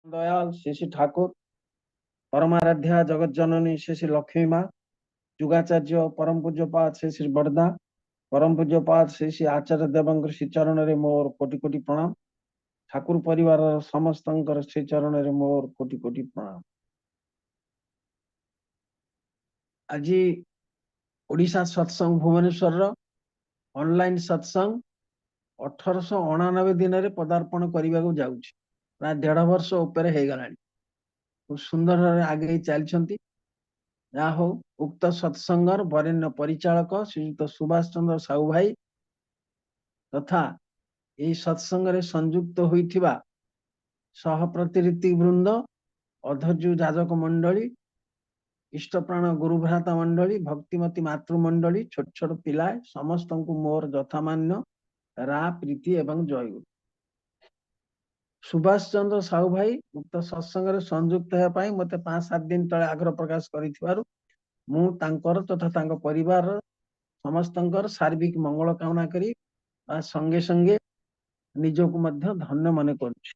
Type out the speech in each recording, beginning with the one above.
दयाल श्री श्री ठाकुर, परमाराध्या जगत जननी श्री श्री लक्ष्मी माँ, जुगाचार्य परम पूज्यपाद श्री श्री बड़दा, परम पूज्यपाद श्री श्री आचार्य देवंकर श्री चरण रे मोर कोटि कोटि प्रणाम। ठाकुर परिवार समस्त श्री चरण रे मोर कोटि कोटि प्रणाम। आज ओडिशा सत्संग भुवनेश्वर ऑनलाइन सत्संग 1899 दिन रे पदार्पण करने को जाउछि। प्राय 1.5 वर्ष ऊपर हो गलानी। खूब सुंदर आगे चलती। जहाँ हो उक्त सत्संगर वरेण्य परिचालक श्रीयुक्त सुभाष चंद्र साहू भाई तथा यही सत्संग रे संयुक्त होइथिबा सहप्रतिनिधि वृंद, अधर्जु जाजक मंडली, इष्टप्राण गुरुभ्राता मंडली, भक्तिमती मातृमंडली, छोट छोट पिला समस्त को मोर यथामान्य रा प्रीति एवं जय। सुभाष चंद्र साहू भाई उक्त सत्संग रे संयुक्त होया पाई मते 5-7 दिन तले आग्रह प्रकाश करिथिबारु मु तांकर तथा तांको परिवार समस्तंकर सार्विक मंगल कामना करी संगे संगे निजको मध्य धन्य मन करुछि।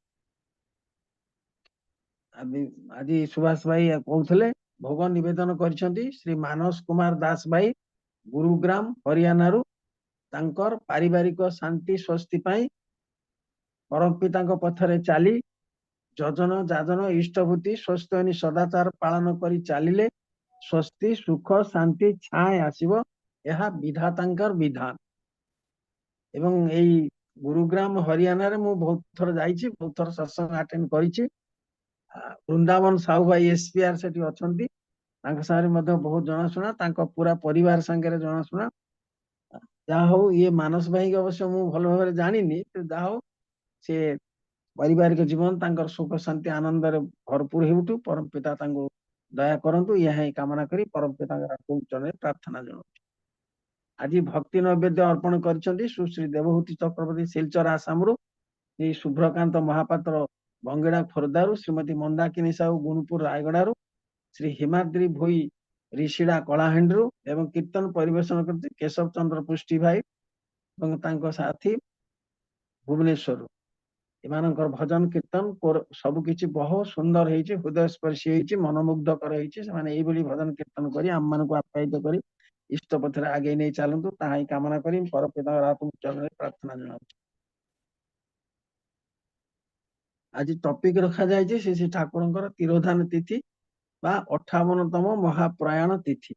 आज सुभाष भाई कहउथले भोग निवेदन करिसेंती श्री मानस कुमार दास भाई गुरुग्राम हरियाणा रु तांकर पारिवारिक शांति स्वस्ति पाई परम पिता पथरे चली जजन जाजन इष्टभूति स्वस्थ सदाचार पालन करी चलिले स्वस्ति सुख शांति छाए आसीबो यह विधातांकर विधान। एवं यही गुरुग्राम हरियाणा रे मु बहुत थर जाइछि, बहुत थर सत्संग अटेंड करिछि। वृंदावन साहू भाई एसपीआर सेठी अछंती, तांका सारे मध्ये बहुत जनाशुना, तांका पूरा परिवार संगे जनाशुना। जहाँ हो ये मानस भाई के अवश्य मु भल भाव जानिनी, जहाँ हो से पारिवारिक जीवन तांकर सुख शांति आनंद रे भरपूर हेउटु परम पिता तांको दया करंतु यह कामना करी परम पिता चरण प्रार्थना जनाऊँ। आज भक्ति नैवेद्य अर्पण करिसेंती सुश्री देवहूति चक्रवर्ती सिलचर आसामरू, श्री शुभ्रकांत महापात्र बंगेड़ा खोर्धारू, श्रीमती मंदाकिनी साहू गुणपुर रायगड़ारू, श्री हिमाद्री भोई ऋषिड़ा कलाहांडीरू एवं कीर्तन परिवेशन करते केशव चंद्र पुष्टि भाई एवं तांको साथी भुवनेश्वर। एमानकर भजन कीर्तन सब किछि बहुत सुंदर होइछि, हृदय स्पर्शी होइछि, मनमुग्धकर होइछि। से माने एई भली भजन कीर्तन करी आम मानकु आप्यायित करी इष्ट पथरे आगे नहीं चलतु ताही कामना करी पर पिता चरण प्रार्थना जनाऊँ। आज टॉपिक रखा जाए श्री श्री ठाकुर तिरोधान तिथि बा 58तम महाप्रयाण तिथि।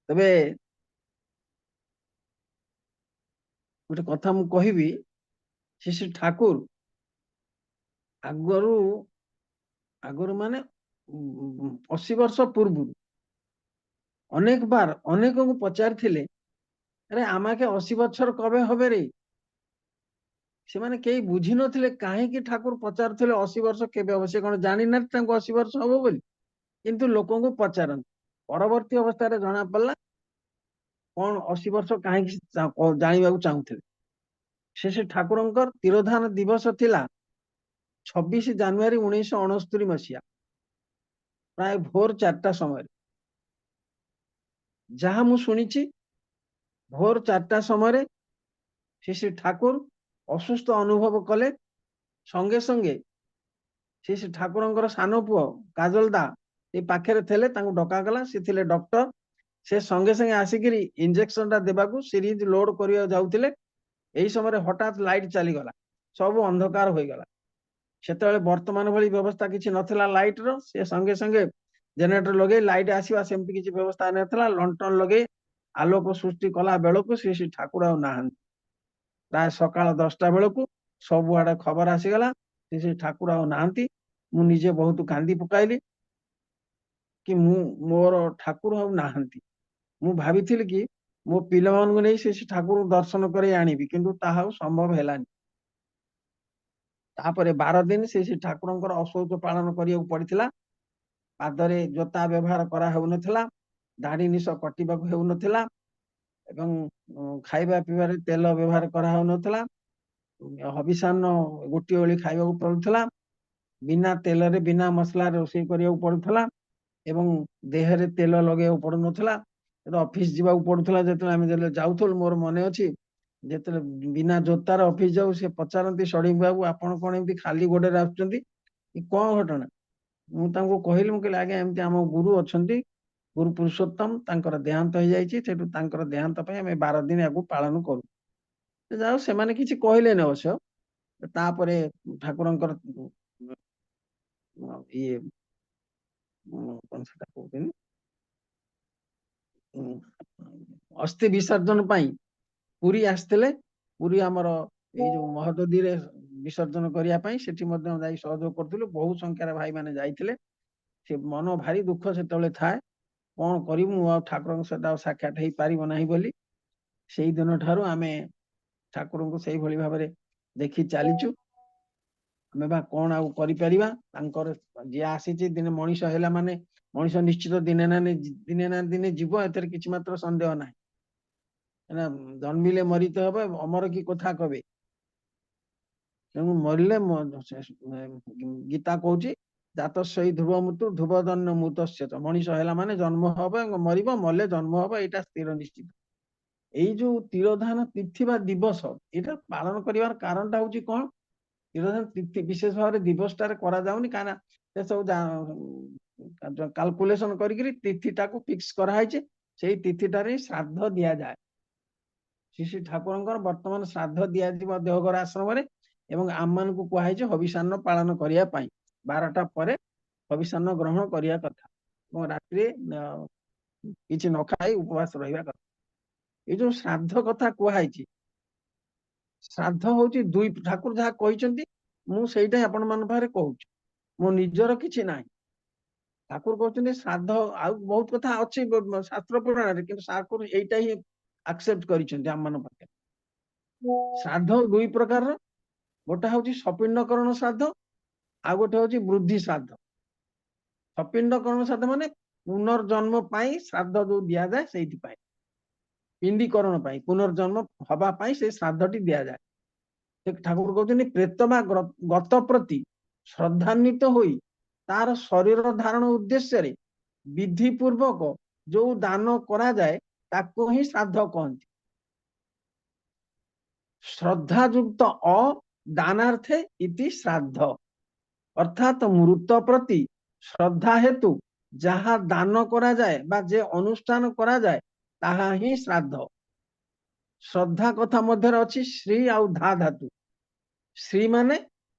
तबे गोटे कथा मु कहिबी, श्री श्री ठाकुर आगरु माने 80 वर्ष पूर्व अनेक बार अनेक को पचार थिले, अरे आमा के 80 वर्षर कबे हबे रे। से माने केही बुझी नथिले काहे कि ठाकुर पचार थिले 80 वर्ष केबे हबे। से कोन जानि न तांको 80 वर्ष हबो बोली, किंतु लोकों को पचारन परवर्ती अवस्था रे जणा पल्ला कोन 80 वर्ष काहे कि जानिबा को चाहुथिले। से ठाकुरंकर तिरोधान दिवस थिला 26 जनवरी 1969 मसिया प्राय भोर 4टा समय। जहाँ मु सुनिछि भोर 4टा समय श्री श्री ठाकुर असुस्थ अनुभव कले। संगे संगे श्री श्री ठाकुरंकर सान पुओ काजलदा ए पाखरे थेले, तांको डका गला। से थिले डॉक्टर, से संगे संगे आसिकिरी इंजेक्शन टा देबाकू सीरीज लोड करिया जाउथिले। एही समय हठात लाइट चली गला, सब अंधकार होई गला। सेतेबेले वर्तमान भली व्यवस्था किछि नथिला लाइट रो। से संगे संगे जनरेटर लगे लाइट आसीबा सेमति किछि व्यवस्था नथिला। लंटन लगे आलोक सृष्टि कला बेलकू श्री श्री ठाकुर आ नाहन। प्राय सकाळ 10टा बेलकू सब आड़े खबर आसीगला श्री श्री ठाकुर आ नाहंती। मु निजे बहुत कांदी पकाइली कि मोर ठाकुर आ नाहंती। मु भाबिथिल कि मो पिलामान को नहीं श्री श्री ठाकुर दर्शन करे आनिबी, किंतु ताहा संभव हेलानी। तापरे 12 दिन श्री श्री ठाकुरंकर अशौच पालन करिया पड़िथिला। पादरे जोता व्यवहार करा हेउ नथिला, दाढ़ी निश कटिबाकू हेउ नथिला एवं खाइबा पीबारे तेल व्यवहार करा हेउ नथिला। हबिषान्न गोटी ओली खाइबाकू पड़ुथिला, बिना तेल रे बिना मसला रोषेई करिया पड़ुथिला एवं देह रे तेल लगेया पड़ु नथिला। ऑफिस जीवा पड़ुथिला। जेतले आमे जाउथुल मोर मने अछि ଯେତେବେଳେ ବିନା ଜୋତାର ଅଫିସ ଯାଉ ସେ ପଚାରନ୍ତି ଷଡଙ୍ଗୀ ବାବୁ ଆପଣ କଣ ଏମିତି ଖାଲି ଗୋଡରେ ଆସୁଛନ୍ତି କି କଣ ଘଟଣା? ମୁଁ ତାଙ୍କୁ କହିଲି, ମୁଁ କହିଲି ଆଜ୍ଞା ଏମିତି ଆମ ଗୁରୁ ଅଛନ୍ତି, ଗୁରୁ ପୁରୁଷୋତ୍ତମ, ତାଙ୍କର ଦେହାନ୍ତ ହେଇଯାଇଛି, ସେଠୁ ତାଙ୍କର ଦେହାନ୍ତ ପାଇଁ ଆମେ 12 ଦିନ ଆଗକୁ ପାଳନ କରୁ। ଯାଉ ସେମାନେ କିଛି କହିଲେନି ଅବଶ୍ୟ। ତାପରେ ଠାକୁରଙ୍କର ଇଏ କଣ ସେଟା କହୁଛନ୍ତି ଅସ୍ଥି ବିସର୍ଜନ ପାଇଁ ପୁରୀ ଆସିଥିଲେ। ପୁରୀ ଆମର ଏଇ ଯୋଉ ମହୋଦଧିରେ ବିସର୍ଜନ କରିବା ପାଇଁ ସେଠି ମଧ୍ୟ ଯାଇ ସହଯୋଗ କରୁଥିଲୁ। ବହୁ ସଂଖ୍ୟାରେ ଭାଇ ମାନେ ଯାଇଥିଲେ। ସେ ମନ ଭାରି ଦୁଃଖ ସେତେବେଳେ ଥାଏ, କଣ କରିବୁ ଆଉ ଠାକୁରଙ୍କ ସହିତ ଆଉ ସାକ୍ଷାତ ହେଇପାରିବ ନାହିଁ ବୋଲି। ସେଇ ଦିନ ଠାରୁ ଆମେ ଠାକୁରଙ୍କୁ ସେଇଭଳି ଭାବରେ ଦେଖି ଚାଲିଛୁ। ଆମେ ବା କଣ ଆଉ କରିପାରିବା? ତାଙ୍କର ଯିଏ ଆସିଛି, ଦିନେ ମଣିଷ ହେଲା ମାନେ ମଣିଷ ନିଶ୍ଚିତ ଦିନେ ନା ଦିନେ ଯିବ, ଏଥିରେ କିଛି ମାତ୍ର ସନ୍ଦେହ ନାହିଁ। ଜନ୍ମିଲେ ମରିତେ হবে, ଅମର କି କଥା କବେ। ତେଣୁ ମରିଲେ ଗୀତା କହୁଛି ଜାତ ସେଇ ଧ୍ରୁବ ମୃତ୍ୟୁ ଧ୍ରୁବ ଦନ୍ନ ମୃତସ୍ୟ। ମଣିଷ ହେଲା ମାନେ ଜନ୍ମ ହବ, ମରିବ, ମଲେ ଜନ୍ମ ହବ, ଏଇଟା ସ୍ଥିର ନିଶ୍ଚିତ। ଏଇ ଯୋଉ ତିରୋଧାନ ତିଥି ବା ଦିବସ, ଏଇଟା ପାଳନ କରିବାର କାରଣଟା ହଉଛି କଣ? ତିରୋଧାନ ତିଥି ବିଶେଷ ଭାବରେ ଦିବସଟାରେ କରାଯାଉନି, କାହିଁକିନା ସେ ସବୁ କାଲକୁଲେସନ କରିକିରି ତିଥିଟାକୁ ଫିକ୍ସ କରାହେଇଛି। ସେଇ ତିଥିଟାରେ ଶ୍ରାଦ୍ଧ ଦିଆଯାଏ। ଶ୍ରୀ ଠାକୁରଙ୍କର ବର୍ତ୍ତମାନ ଶ୍ରାଦ୍ଧ ଦିଆଯିବ ଦେଓଘର ଆଶ୍ରମରେ, ଏବଂ ଆମମାନଙ୍କୁ କୁହାଯାଇଛି ହବିଷାନ୍ନ ପାଳନ କରିବା ପାଇଁ 12ଟା ପରେ ହବିଷାନ୍ନ ଗ୍ରହଣ କରିବା କଥା, ଏବଂ ରାତିରେ କିଛି ନ ଖାଇ ଉପବାସ ରହିବା କଥା। ଏଇ ଯୋଉ ଶ୍ରାଦ୍ଧ କଥା କୁହାଯାଇଛି, ଶ୍ରାଦ୍ଧ ହଉଛି ଦୁଇ, ଠାକୁର ଯାହା କହିଛନ୍ତି ମୁଁ ସେଇଟା ଆପଣ ମାନଙ୍କ ପାଖରେ କହୁଛି, ମୋ ନିଜର କିଛି ନାହିଁ। ଠାକୁର କହୁଛନ୍ତି ଶ୍ରାଦ୍ଧ, ଆଉ ବହୁତ କଥା ଅଛି ଶାସ୍ତ୍ର ପୁରାଣରେ, କିନ୍ତୁ ଠାକୁର ଏଇଟା ହିଁ ଆକ୍ସେପ୍ଟ କରିଛନ୍ତି ଆମ ମାନଙ୍କ ପାଖରେ। ଶ୍ରାଦ୍ଧ ଦୁଇ ପ୍ରକାରର, ଗୋଟେ ହଉଛି ସପିଣ୍ଡକରଣ ଶ୍ରାଦ୍ଧ, ଆଉ ଗୋଟେ ହଉଛି ବୃଦ୍ଧି ଶ୍ରାଦ୍ଧ। ସପିଣ୍ଡକରଣ ଶ୍ରାଦ୍ଧ ମାନେ ପୁନର୍ଜନ୍ମ ପାଇଁ ଶ୍ରାଦ୍ଧ ଯୋଉ ଦିଆଯାଏ, ସେଇଥିପାଇଁ ପିଣ୍ଡୀକରଣ ପାଇଁ, ପୁନର୍ଜନ୍ମ ହବା ପାଇଁ ସେ ଶ୍ରାଦ୍ଧଟି ଦିଆଯାଏ। ଠାକୁର କହୁଛନ୍ତି ପ୍ରେତ ବା ଗତ ପ୍ରତି ଶ୍ରଦ୍ଧାନ୍ୱିତ ହୋଇ ତାର ଶରୀର ଧାରଣ ଉଦ୍ଦେଶ୍ୟରେ ବିଧି ପୂର୍ବକ ଯୋଉ ଦାନ କରାଯାଏ ତାକୁ ହିଁ ଶ୍ରାଦ୍ଧ କହନ୍ତି। ଶ୍ରଦ୍ଧାଯୁକ୍ତ ଦାନାର୍ଥେ ଇତି ଶ୍ରାଦ୍ଧ, ଅର୍ଥାତ ମୃତ ପ୍ରତି ଶ୍ରଦ୍ଧା ହେତୁ ଯାହା ଦାନ କରାଯାଏ ବା ଯେ ଅନୁଷ୍ଠାନ କରାଯାଏ ତାହା ହିଁ ଶ୍ରାଦ୍ଧ। ଶ୍ରଦ୍ଧା କଥା ମଧ୍ୟରେ ଅଛି ଶ୍ରୀ ଆଉ ଧା ଧାତୁ। ଶ୍ରୀ ମାନେ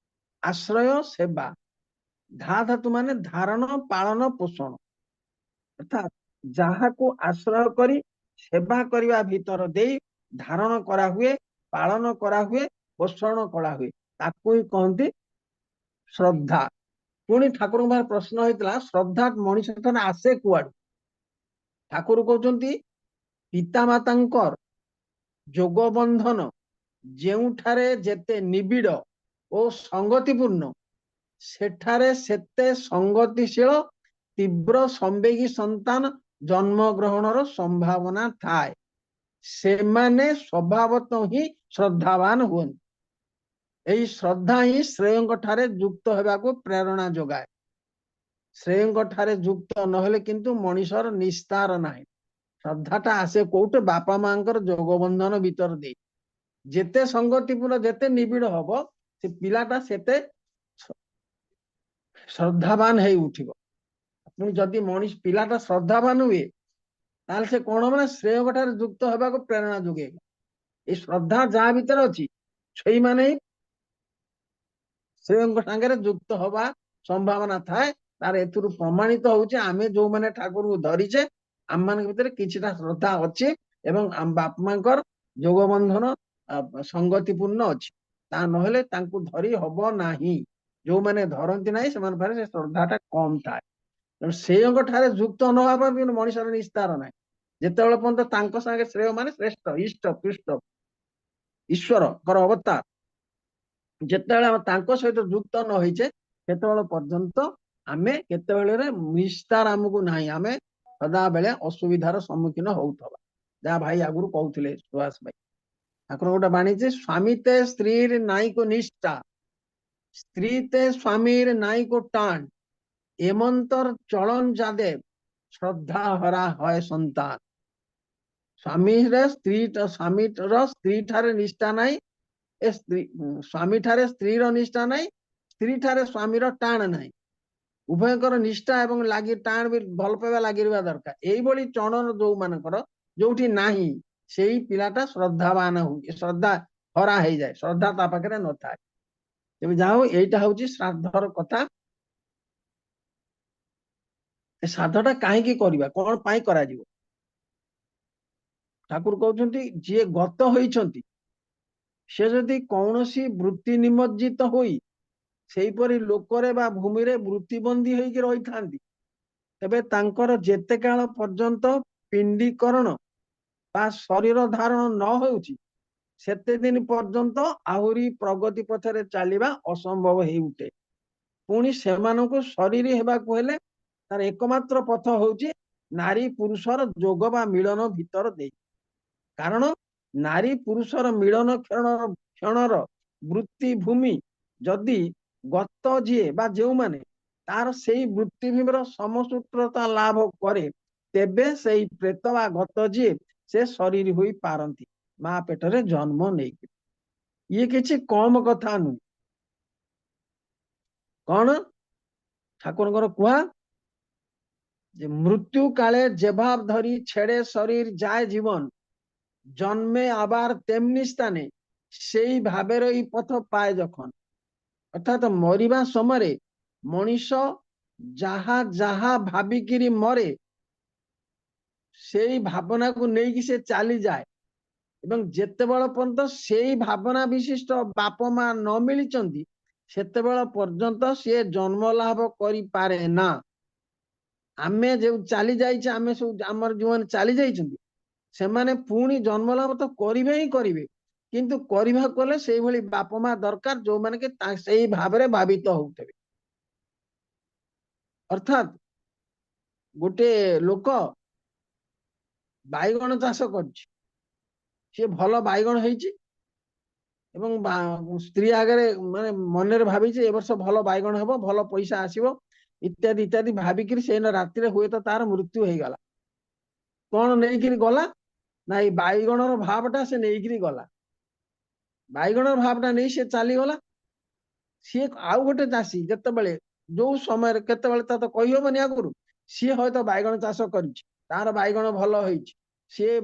ଆଶ୍ରୟ ସେବା, ଧା ଧାତୁ ମାନେ ଧାରଣ ପାଳନ ପୋଷଣ, ଅର୍ଥାତ ଯାହାକୁ ଆଶ୍ରୟ କରି ସେବା କରିବା ଭିତର ଦେଇ ଧାରଣ କରା ହୁଏ, ପାଳନ କରା ହୁଏ, ପୋଷଣ କରା ହୁଏ, ତାକୁ ହିଁ କହନ୍ତି ଶ୍ରଦ୍ଧା। ପୁଣି ଠାକୁରଙ୍କ ପାଖରେ ପ୍ରଶ୍ନ ହେଇଥିଲା ଶ୍ରଦ୍ଧା ମଣିଷ ଠାରେ ଆସେ କୁଆଡୁ? ଠାକୁର କହୁଛନ୍ତି ପିତାମାତାଙ୍କର ଯୋଗ ବନ୍ଧନ ଯେଉଁଠାରେ ଯେତେ ନିବିଡ଼ ଓ ସଙ୍ଗତିପୂର୍ଣ୍ଣ, ସେଠାରେ ସେତେ ସଙ୍ଗତିଶୀଳ ତୀବ୍ର ସମ୍ବେଗୀ ସନ୍ତାନ ଜନ୍ମ ଗ୍ରହଣର ସମ୍ଭାବନା ଥାଏ। ସେମାନେ ସ୍ୱଭାବତଃ ହିଁ ଶ୍ରଦ୍ଧାବାନ ହୁଅନ୍ତି। ଏହି ଶ୍ରଦ୍ଧା ହିଁ ଶ୍ରେୟଙ୍କ ଠାରେ ଯୁକ୍ତ ହେବାକୁ ପ୍ରେରଣା ଯୋଗାଏ। ଶ୍ରେୟଙ୍କ ଠାରେ ଯୁକ୍ତ ନହେଲେ କିନ୍ତୁ ମଣିଷର ନିସ୍ତାର ନାହିଁ। ଶ୍ରଦ୍ଧାଟା ଆସେ କୋଉଠି? ବାପା ମାଙ୍କର ଯୋଗ ବନ୍ଧନ ଭିତର ଦେଇ। ଯେତେ ସଙ୍ଗତିପୂର୍ଣ୍ଣ, ଯେତେ ନିବିଡ଼ ହବ, ସେ ପିଲାଟା ସେତେ ଶ୍ରଦ୍ଧାବାନ ହେଇ ଉଠିବ। ପୁଣି ଯଦି ମଣିଷ ପିଲାଟା ଶ୍ରଦ୍ଧାବାନ ହୁଏ, ତାହେଲେ ସେ କଣ ହବ ନା ଶ୍ରେୟଙ୍କ ଠାରେ ଯୁକ୍ତ ହେବାକୁ ପ୍ରେରଣା ଯୋଗେଇବ। এই ଶ୍ରଦ୍ଧା ଯାହା ଭିତରେ ଅଛି ସେଇମାନେ ହିଁ ଶ୍ରେୟଙ୍କ ସାଙ୍ଗରେ ଯୁକ୍ତ ହବା ସମ୍ଭାବନା ଥାଏ। ତାର ଏଥିରୁ ପ୍ରମାଣିତ ହଉଛି ଆମେ ଯୋଉମାନେ ଠାକୁରଙ୍କୁ ଧରିଛେ, ଆମ ମାନଙ୍କ ଭିତରେ କିଛିଟା ଶ୍ରଦ୍ଧା ଅଛି ଏବଂ ଆମ ବାପା ମାଙ୍କର ଯୋଗ ବନ୍ଧନ ସଙ୍ଗତିପୂର୍ଣ୍ଣ ଅଛି। ତା ନହେଲେ ତାଙ୍କୁ ଧରି ହବ ନାହିଁ। ଯୋଉମାନେ ଧରନ୍ତି ନାହିଁ ସେମାନଙ୍କ ପାଖରେ ସେ ଶ୍ରଦ୍ଧାଟା କମ ଥାଏ। ତେଣୁ ଶ୍ରେୟଙ୍କ ଠାରେ ଯୁକ୍ତ ନ ହେବା କିନ୍ତୁ ମଣିଷର ନିସ୍ତାର ନାହିଁ। ଯେତେବେଳେ ପର୍ଯ୍ୟନ୍ତ ତାଙ୍କ ସାଙ୍ଗେ ଶ୍ରେୟ ମାନେ ଶ୍ରେଷ୍ଠ, ଇଷ୍ଟ, ପୃଷ୍ଟ, ଈଶ୍ୱରଙ୍କର ଅବତାର, ଯେତେବେଳେ ଆମେ ତାଙ୍କ ସହିତ ଯୁକ୍ତ ନ ହେଇଛେ ସେତେବେଳେ ପର୍ଯ୍ୟନ୍ତ ଆମେ କେତେବେଳେ ନିସ୍ତାର ଆମକୁ ନାହିଁ। ଆମେ ସଦାବେଳେ ଅସୁବିଧାର ସମ୍ମୁଖୀନ ହଉଥିବା, ଯାହା ଭାଇ ଆଗରୁ କହୁଥିଲେ ସୁହାସ ଭାଇ। ଠାକୁର ଗୋଟେ ବାଣୀଛି ସ୍ୱାମୀ ତେ ସ୍ତ୍ରୀର ନାଇକ ନିଷ୍ଠା, স্ত্রী তে স্বামীর নাইকো টান, এমন্তর চলন যাদের শ্রদ্ধা হরা হয় সন্তান। ସ୍ୱାମୀର ସ୍ତ୍ରୀ ଠାରେ ନିଷ୍ଠା ନାହିଁ, ଏ ସ୍ୱାମୀ ଠାରେ ସ୍ତ୍ରୀର ନିଷ୍ଠା ନାହିଁ, ସ୍ତ୍ରୀ ଠାରେ ସ୍ୱାମୀର ଟାଣ ନାହିଁ। ଉଭୟଙ୍କର ନିଷ୍ଠା ଏବଂ ଲାଗି ଟାଣ ବି ଭଲ ପାଇବା ଲାଗି ରହିବା ଦରକାର। ଏଇଭଳି ଚଳନ ଯୋଉମାନଙ୍କର ଯୋଉଠି ନାହିଁ, ସେଇ ପିଲାଟା ଶ୍ରଦ୍ଧାବାନ ହୁଏ, ଶ୍ରଦ୍ଧା ହରା ହେଇଯାଏ, ଶ୍ରଦ୍ଧା ତା ପାଖରେ ନଥାଏ। ତେବେ ଯାହା ହଉ, ଏଇଟା ହଉଛି ଶ୍ରାଦ୍ଧର କଥା। ଏ ଶ୍ରାଦ୍ଧଟା କାହିଁକି କରିବା, କଣ ପାଇଁ କରାଯିବ? ଠାକୁର କହୁଛନ୍ତି ଯିଏ ଗତ ହୋଇଛନ୍ତି, ସେ ଯଦି କୌଣସି ବୃତ୍ତି ନିମଜ୍ଜିତ ହୋଇ ସେଇପରି ଲୋକରେ ବା ଭୂମିରେ ବୃତ୍ତିବନ୍ଦୀ ହେଇକି ରହିଥାନ୍ତି, ତେବେ ତାଙ୍କର ଯେତେ କାଳ ପର୍ଯ୍ୟନ୍ତ ପିଣ୍ଡୀକରଣ ବା ଶରୀର ଧାରଣ ନ ହେଉଛି, ସେତେ ଦିନ ପର୍ଯ୍ୟନ୍ତ ଆହୁରି ପ୍ରଗତି ପଥରେ ଚାଲିବା ଅସମ୍ଭବ ହେଇ ଉଠେ। ପୁଣି ସେମାନଙ୍କୁ ଶରୀର ହେବାକୁ ହେଲେ ତାର ଏକମାତ୍ର ପଥ ହଉଛି ନାରୀ ପୁରୁଷର ଯୋଗ ବା ମିଳନ ଭିତର ଦେଇ। କାରଣ ନାରୀ ପୁରୁଷର ମିଳନ କ୍ଷଣର ବୃତ୍ତି ଭୂମି ଯଦି ଗତ ଯିଏ ବା ଯେଉଁମାନେ ତାର ସେଇ ବୃତ୍ତିଭୂମିର ସମସୂତ୍ରତା ଲାଭ କରେ, ତେବେ ସେଇ ପ୍ରେତ ବା ଗତ ଯିଏ ସେ ଶରୀର ହୋଇ ପାରନ୍ତି ମା ପେଟରେ ଜନ୍ମ ନେଇକି। ଇଏ କିଛି କମ କଥା ନୁହେଁ। କଣ ଠାକୁରଙ୍କର କୁହା যে মৃত্যু কালে যেভাব ধরি ছেড়ে শরীর যায় জীবন, জন্মে আবার তেমনি স্থানে সেই ভাবেরই পথ পায় যখন। অর্থাৎ মরিবা সময়ে মଣିଷ ଯାହା ଯାହା ଭାବିକିରି ମରେ, ସେଇ ଭାବନାକୁ ନେଇକି ସେ ଚାଲିଯାଏ। ଏବଂ ଯେତେବେଳେ ପର୍ଯ୍ୟନ୍ତ ସେଇ ଭାବନା ବିଶିଷ୍ଟ ବାପ ମା ନ ମିଳିଛନ୍ତି, ସେତେବେଳେ ପର୍ଯ୍ୟନ୍ତ ସିଏ ଜନ୍ମ ଲାଭ କରିପାରେ ନା। ଆମେ ଯୋଉ ଚାଲି ଯାଇଛେ, ଆମେ ସବୁ ଆମର ଯୋଉମାନେ ଚାଲି ଯାଇଛନ୍ତି, ସେମାନେ ପୁଣି ଜନ୍ମ ଲାଭ ତ କରିବେ ହିଁ କରିବେ, କିନ୍ତୁ କରିବାକୁ ଗଲେ ସେଇଭଳି ବାପ ମା ଦରକାର ଯୋଉମାନେ କି ସେଇ ଭାବରେ ଭାବିତ ହଉଥିବେ। ଅର୍ଥାତ ଗୋଟେ ଲୋକ ବାଇଗଣ ଚାଷ କରୁଛି, ସିଏ ଭଲ ବାଇଗଣ ହେଇଛି ଏବଂ ସ୍ତ୍ରୀ ଆଗରେ ମାନେ ମନରେ ଭାବିଛି ଏ ବର୍ଷ ଭଲ ବାଇଗଣ ହବ, ଭଲ ପଇସା ଆସିବ ଇତ୍ୟାଦି ଇତ୍ୟାଦି ଭାବିକିରି ସେଇନ ରାତିରେ ହୁଏତ ତାର ମୃତ୍ୟୁ ହେଇଗଲା। କଣ ନେଇକିରି ଗଲା ନା ଏଇ ବାଇଗଣର ଭାବଟା ସେ ନେଇକିରି ଗଲା। ବାଇଗଣର ଭାବଟା ନେଇ ସେ ଚାଲିଗଲା। ସିଏ ଆଉ ଗୋଟେ ଚାଷୀ ଯେତେବେଳେ ଯୋଉ ସମୟରେ କେତେବେଳେ ତା ତ କହିହବନି ଆଗରୁ, ସିଏ ହয়তো ବାଇଗଣ ଚାଷ କରିଛି, ତାର ବାଇଗଣ ଭଲ ହେଇଛି, ସିଏ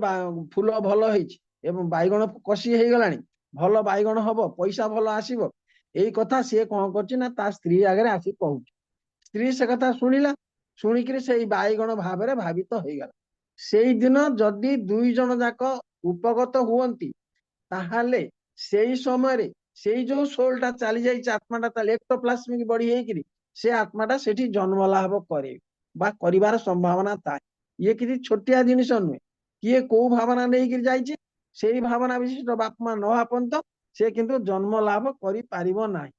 ଫୁଲ ଭଲ ହେଇଛି ଏବଂ ବାଇଗଣ କଷି ହେଇଗଲାଣି, ଭଲ ବାଇଗଣ ହବ, ପଇସା ଭଲ ଆସିବ, ଏଇ କଥା ସିଏ କଣ କରୁଛି ନା ତା ସ୍ତ୍ରୀ ଆଗରେ ଆସି କହୁଛି। ସ୍ତ୍ରୀ ସେ କଥା ଶୁଣିଲା, ଶୁଣିକିରି ସେଇ ବାଇଗଣ ଭାବରେ ଭାବିତ ହେଇଗଲା। ସେଇଦିନ ଯଦି ଦୁଇ ଜଣ ଯାକ ଉପଗତ ହୁଅନ୍ତି, ତାହେଲେ ସେଇ ସମୟରେ ସେଇ ଯୋଉ ସୋଲଟା ଚାଲି ଯାଇଛି ଆତ୍ମାଟା, ତାହେଲେ ଏକ୍ଟୋପ୍ଲାସ୍ମିକ ବଡି ହେଇକିରି ସେ ଆତ୍ମାଟା ସେଠି ଜନ୍ମ ଲାଭ କରେ ବା କରିବାର ସମ୍ଭାବନା ଥାଏ। ଇଏ କିଛି ଛୋଟିଆ ଜିନିଷ ନୁହେଁ। କିଏ କୋଉ ଭାବନା ନେଇକିରି ଯାଇଛି, ସେଇ ଭାବନା ବିଶିଷ୍ଟ ବାପା ମା ନ ପର୍ଯ୍ୟନ୍ତ ସେ କିନ୍ତୁ ଜନ୍ମ ଲାଭ କରିପାରିବ ନାହିଁ।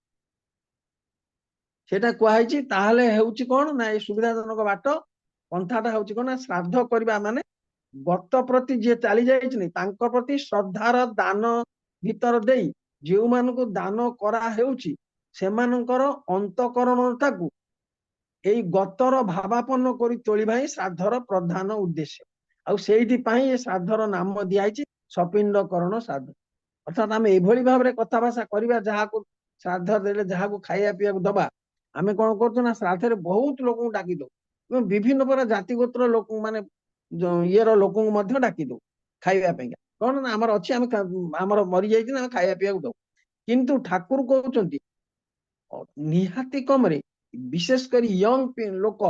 ସେଟା କୁହାଯାଇଛି। ତାହେଲେ ହେଉଛି କଣ ନା ଏଇ ସୁବିଧାଜନକ ବାଟ ପନ୍ଥାଟା ହେଉଛି କଣ ନା ଶ୍ରାଦ୍ଧ କରିବା ମାନେ ଗତ ପ୍ରତି ଯିଏ ଚାଲି ଯାଇଛନ୍ତି ତାଙ୍କ ପ୍ରତି ଶ୍ରଦ୍ଧାର ଦାନ ଭିତର ଦେଇ ଯେଉଁମାନଙ୍କୁ ଦାନ କରାହେଉଛି, ସେମାନଙ୍କର ଅନ୍ତଃକରଣଟାକୁ ଏଇ ଗତର ଭାବାପନ୍ନ କରି ତୋଳିବା ହିଁ ଶ୍ରାଦ୍ଧର ପ୍ରଧାନ ଉଦ୍ଦେଶ୍ୟ। ଆଉ ସେଇଥିପାଇଁ ଏ ଶ୍ରାଦ୍ଧର ନାମ ଦିଆଯାଇଛି ସପିଣ୍ଡକରଣ ଶ୍ରାଦ୍ଧ। ଅର୍ଥାତ୍ ଆମେ ଏଇଭଳି ଭାବରେ କଥାଭାଷା କରିବା, ଯାହାକୁ ଶ୍ରାଦ୍ଧ ଦେଲେ ଯାହାକୁ ଖାଇବା ପିଇବାକୁ ଦବା, ଆମେ କଣ କରୁଛୁ ନା ଶ୍ରାଦ୍ଧରେ ବହୁତ ଲୋକଙ୍କୁ ଡାକି ଦଉ ଏବଂ ବିଭିନ୍ନ ପ୍ରକାର ଜାତି ଗୋତ୍ର ଲୋକ ମାନେ ଇଏର ଲୋକଙ୍କୁ ମଧ୍ୟ ଡାକି ଦଉ ଖାଇବା ପାଇଁକା। କଣ ନା ଆମର ଅଛି, ଆମେ ଆମର ମରିଯାଇଛି ନା ଆମେ ଖାଇବା ପିଇବାକୁ ଦଉ। କିନ୍ତୁ ଠାକୁର କହୁଛନ୍ତି ନିହାତି କମରେ ବିଶେଷ କରି ୟଙ୍ଗ ଲୋକ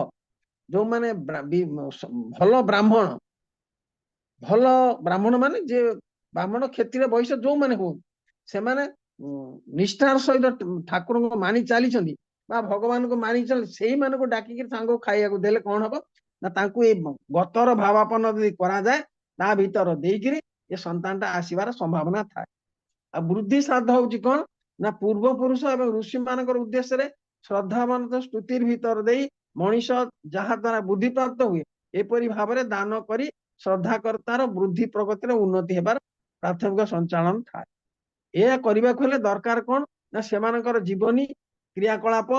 ଯୋଉମାନେ ଭଲ ବ୍ରାହ୍ମଣ ମାନେ ଯେ ବ୍ରାହ୍ମଣ କ୍ଷତ୍ରିୟ ବୈଶ୍ୟ ଯୋଉମାନେ ହୁଅନ୍ତି, ସେମାନେ ନିଷ୍ଠାର ସହିତ ଠାକୁରଙ୍କୁ ମାନି ଚାଲିଛନ୍ତି ବା ଭଗବାନଙ୍କୁ ମାନି ଚାଲି, ସେଇମାନଙ୍କୁ ଡାକିକି ତାଙ୍କୁ ଖାଇବାକୁ ଦେଲେ କଣ ହବ ନା ତାଙ୍କୁ ଏଇ ଗତର ଭାବାପନ୍ନ ଯଦି କରାଯାଏ, ତା ଭିତର ଦେଇକିରି ଏ ସନ୍ତାନଟା ଆସିବାର ସମ୍ଭାବନା ଥାଏ। ଆଉ ବୃଦ୍ଧି ଶ୍ରାଦ୍ଧ ହଉଛି କଣ ନା ପୂର୍ବପୁରୁଷ ଏବଂ ଋଷି ମାନଙ୍କର ଉଦ୍ଦେଶ୍ୟରେ ଶ୍ରଦ୍ଧାବାନ ସ୍ତୁତିର ଭିତର ଦେଇ ମଣିଷ ଯାହା ଦ୍ୱାରା ବୁଦ୍ଧି ପ୍ରାପ୍ତ ହୁଏ, ଏପରି ଭାବରେ ଦାନ କରି ଶ୍ରଦ୍ଧାକର୍ତ୍ତାର ବୃଦ୍ଧି ପ୍ରଗତିର ଉନ୍ନତି ହେବାର ପ୍ରାଥମିକ ସଞ୍ଚାଳନ ଥାଏ। ଏହା କରିବାକୁ ହେଲେ ଦରକାର କଣ ନା ସେମାନଙ୍କର ଜୀବନୀ କ୍ରିୟାକଳାପ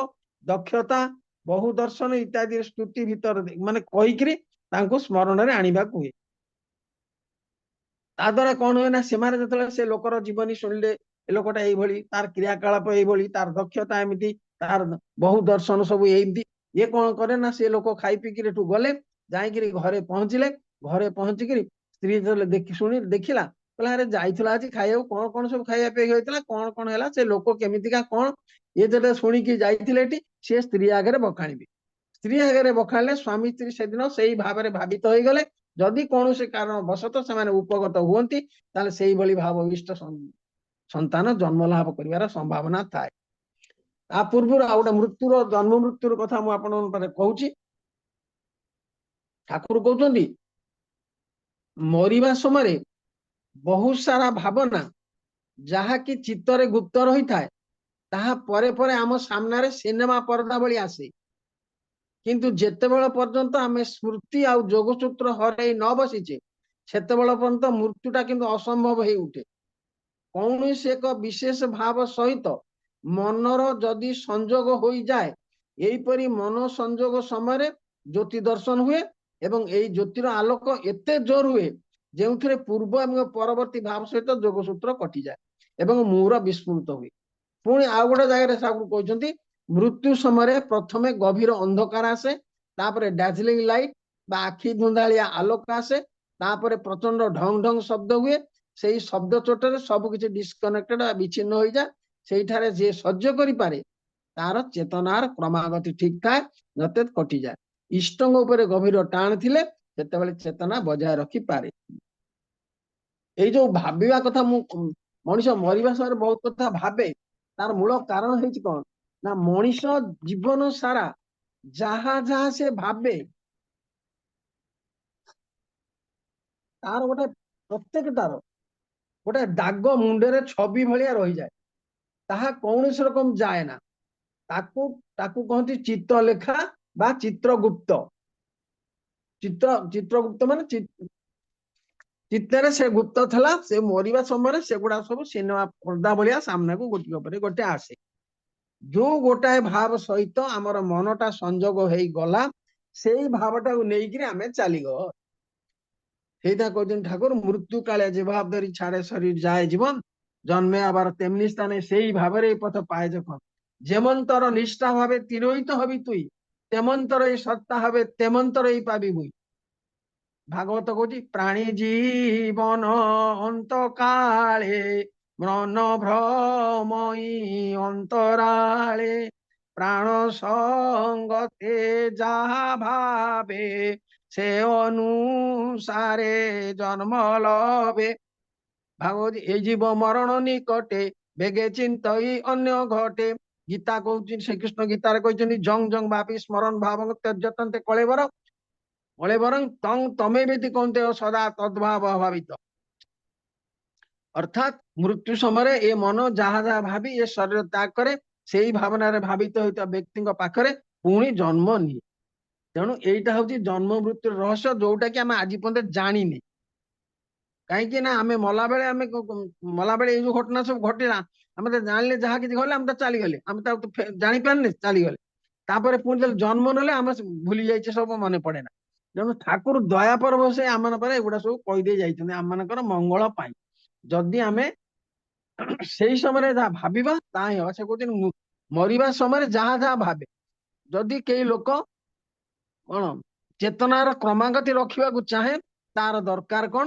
ଦକ୍ଷତା ବହୁ ଦର୍ଶନ ଇତ୍ୟାଦି ସ୍ତୁତି ଭିତରେ ମାନେ କହିକିରି ତାଙ୍କୁ ସ୍ମରଣରେ ଆଣିବାକୁ ହୁଏ। ତା ଦ୍ୱାରା କଣ ହୁଏ ନା ସେମାନେ ଯେତେବେଳେ ସେ ଲୋକର ଜୀବନୀ ଶୁଣିଲେ ଏ ଲୋକଟା ଏଇଭଳି, ତାର କ୍ରିୟାକଳାପ ଏଇଭଳି, ତାର ଦକ୍ଷତା ଏମିତି, ତାର ବହୁ ଦର୍ଶନ ସବୁ ଏମିତି, ଇଏ କଣ କରେ ନା ସେ ଲୋକ ଖାଇ ପିଇକିରି ଏଠୁ ଗଲେ, ଯାଇକିରି ଘରେ ପହଞ୍ଚିଲେ। ଘରେ ପହଞ୍ଚିକିରି ସ୍ତ୍ରୀ ଯେତେବେଳେ ଶୁଣି ଦେଖିଲା, କହିଲା ଆରେ ଯାଇଥିଲା ଆଜି ଖାଇବାକୁ, କଣ କଣ ସବୁ ଖାଇବା ପିଇବା ହେଇଥିଲା, କଣ କଣ ହେଲା, ସେ ଲୋକ କେମିତିକା କଣ, ଇଏ ଯେତେବେଳେ ଶୁଣିକି ଯାଇଥିଲେ ଏଠି, ସିଏ ସ୍ତ୍ରୀ ଆଗରେ ବଖାଣିବେ। ସ୍ତ୍ରୀ ଆଗରେ ବଖାଣିଲେ ସ୍ୱାମୀ ସ୍ତ୍ରୀ ସେଦିନ ସେଇ ଭାବରେ ଭାବିତ ହେଇଗଲେ। ଯଦି କୌଣସି କାରଣ ବଶତଃ ସେମାନେ ଉପଗତ ହୁଅନ୍ତି, ତାହେଲେ ସେଇଭଳି ଭାବ ଇଷ୍ଟ ସନ୍ତାନ ଜନ୍ମ ଲାଭ କରିବାର ସମ୍ଭାବନା ଥାଏ। ତା ପୂର୍ବରୁ ଆଉ ଗୋଟେ ମୃତ୍ୟୁର ଜନ୍ମ ମୃତ୍ୟୁର କଥା ମୁଁ ଆପଣଙ୍କ ପାଖରେ କହୁଛି। ଠାକୁର କହୁଛନ୍ତି ମରିବା ସମୟରେ ବହୁତ ସାରା ଭାବନା ଯାହାକି ଚିତ୍ତରେ ଗୁପ୍ତ ରହିଥାଏ, ତାହା ପରେ ପରେ ଆମ ସାମ୍ନାରେ ସିନେମା ପରଦା ଭଳି ଆସେ। କିନ୍ତୁ ଯେତେବେଳେ ପର୍ଯ୍ୟନ୍ତ ଆମେ ସ୍ମୃତି ଆଉ ଯୋଗସୂତ୍ର ହରାଇ ନ ବସିଛେ, ସେତେବେଳେ ପର୍ଯ୍ୟନ୍ତ ମୃତ୍ୟୁଟା କିନ୍ତୁ ଅସମ୍ଭବ ହେଇ ଉଠେ। କୌଣସି ଏକ ବିଶେଷ ଭାବ ସହିତ ମନର ଯଦି ସଂଯୋଗ ହୋଇଯାଏ, ଏହିପରି ମନ ସଂଯୋଗ ସମୟରେ ଜ୍ୟୋତି ଦର୍ଶନ ହୁଏ ଏବଂ ଏହି ଜ୍ୟୋତିର ଆଲୋକ ଏତେ ଜୋର ହୁଏ ଯେଉଁଥିରେ ପୂର୍ବ ଏବଂ ପରବର୍ତ୍ତୀ ଭାବ ସହିତ ଯୋଗସୂତ୍ର କଟିଯାଏ ଏବଂ ମୁହୂର ବିସ୍ମୃତ ହୁଏ। ପୁଣି ଆଉ ଗୋଟେ ଜାଗାରେ ଠାକୁର କହିଛନ୍ତି ମୃତ୍ୟୁ ସମୟରେ ପ୍ରଥମେ ଗଭୀର ଅନ୍ଧକାର ଆସେ, ତାପରେ ଡାର୍ଜିଲିଂ ଲାଇଟ୍ ବା ଆଖି ଧୁନ୍ଦାଳିଆ ଆଲୋକ ଆସେ, ତାପରେ ପ୍ରଚଣ୍ଡ ଢଙ୍ଗ ଢଙ୍ଗ ଶବ୍ଦ ହୁଏ। ସେଇ ଶବ୍ଦ ଚୋଟରେ ସବୁ କିଛି ଡିସକନେକ୍ଟେଡ ବିଚ୍ଛିନ୍ନ ହୋଇଯାଏ। ସେଇଠାରେ ଯିଏ ସହ୍ୟ କରିପାରେ ତାର ଚେତନାର କ୍ରମାଗତି ଠିକ ଥାଏ, ନଚେତ କଟିଯାଏ। ଇଷ୍ଟଙ୍କ ଉପରେ ଗଭୀର ଟାଣ ଥିଲେ ସେତେବେଳେ ଚେତନା ବଜାୟ ରଖିପାରେ। ଏଇ ଯୋଉ ଭାବିବା କଥା, ମୁଁ ମଣିଷ ମରିବା ସମୟରେ ବହୁତ କଥା ଭାବେ, ତାର ମୂଳ କାରଣ ହେଇଛି କଣ ନା ମଣିଷ ଜୀବନ ସାରା ଯାହା ଯାହା ସେ ଭାବେ ତାର ଗୋଟେ ପ୍ରତ୍ୟେକଟାର ଗୋଟେ ଦାଗ ମୁଣ୍ଡରେ ଛବି ଭଳିଆ ରହିଯାଏ। ତାହା କୌଣସି ରକମ ଯାଏ ନା। ତାକୁ ତାକୁ କହନ୍ତି ଚିତ୍ରଲେଖା ବା ଚିତ୍ରଗୁପ୍ତ। ଚିତ୍ରଗୁପ୍ତ ମାନେ ଚିତ୍ତରେ ସେ ଗୁପ୍ତ ଥିଲା। ସେ ମରିବା ସମୟରେ ସେଗୁଡା ସବୁ ସିନେମା ପର୍ଦ୍ଦା ଭଳିଆ ସାମ୍ନାକୁ ଗୋଟିଏ ପରେ ଗୋଟେ ଆସେ। ଯୋଉ ଗୋଟାଏ ଭାବ ସହିତ ଆମର ମନଟା ସଂଯୋଗ ହେଇଗଲା, ସେଇ ଭାବଟାକୁ ନେଇକିରି ଆମେ ଚାଲିଗଲ। ସେଇଟା କହୁଛନ୍ତି ଠାକୁର, ମୃତ୍ୟୁ କାଳେ যে ভাব ধরি ছাড়ে শরীর যায় জীবন, জন্মে আবার তেমনি স্থানে সেই ভাবের এই পথ পায় যখন, যেমন তর নিষ্ঠা ভাবে তিরোহিত হবি তুই, তেমন তর এই সত্তা হবে, তেমন তর এই পাবি মুই। ভাগবত কହୁଛି প্রাণী জীবন অন্তকালে মন ভ্রমই অন্তরালে, প্রাণ সঙ্গতে যাহা ভাবে সে অনুসারে জন্ম লবে। ভাগবত এই জীব মরণ নিকটে বেগে চিন্তই ଅନ୍ୟ ଘଟେ। ଗୀତା କହୁଛି, ଶ୍ରୀକୃଷ୍ଣ ଗୀତାରେ କହିଛନ୍ତି ଜଙ୍ଗ ଜଙ୍ଗ ଭାବି ସ୍ମରଣ ଭାବ ତ୍ୟଜତନ୍ତେ କଳେବର କଳେବରଂ ତଂ ତମେ ବେତି କୌନ୍ତେୟ ସଦା ତଦ୍ଭାବ ଭାବିତ। ଅର୍ଥାତ ମୃତ୍ୟୁ ସମୟରେ ଏ ମନ ଯାହା ଯାହା ଭାବି ଏ ଶରୀର ତ୍ୟାଗ କରେ, ସେଇ ଭାବନାରେ ଭାବିତ ହୋଇଥିବା ବ୍ୟକ୍ତିଙ୍କ ପାଖରେ ପୁଣି ଜନ୍ମ ନିଏ। ତେଣୁ ଏଇଟା ହଉଛି ଜନ୍ମ ମୃତ୍ୟୁର ରହସ୍ୟ, ଯୋଉଟା କି ଆମେ ଆଜି ପର୍ଯ୍ୟନ୍ତ ଜାଣିନେ। କାହିଁକି ନା ଆମେ ମଲାବେଳେ ଏଇ ଯୋଉ ଘଟଣା ସବୁ ଘଟିଲା, ଆମେ ତ ଜାଣିଲେ ଯାହା କିଛି ଘଟିଲା ଆମେ ତ ଚାଲିଗଲେ, ଆମେ ତ ଜାଣିପାରିଲେ ଚାଲିଗଲେ। ତାପରେ ପୁଣି ଯେତେବେଳେ ଜନ୍ମ ନେଲେ ଆମେ ଭୁଲି ଯାଇଛେ, ସବୁ ମନେ ପଡେ ନା। ତେଣୁ ଠାକୁର ଦୟା ପର୍ବ ସେ ଆମମାନଙ୍କ ପରେ ଏଗୁଡା ସବୁ କହିଦେଇ ଯାଇଛନ୍ତି ଆମମାନଙ୍କର ମଙ୍ଗଳ ପାଇଁ। ଯଦି ଆମେ ସେଇ ସମୟରେ ଯାହା ଭାବିବା ତାହା ହିଁ ହବ। ସେ କହୁଛନ୍ତି ମରିବା ସମୟରେ ଯାହା ଯାହା ଭାବେ। ଯଦି କେହି ଲୋକ କଣ ଚେତନାର କ୍ରମାଗତି ରଖିବାକୁ ଚାହେଁ, ତାର ଦରକାର କଣ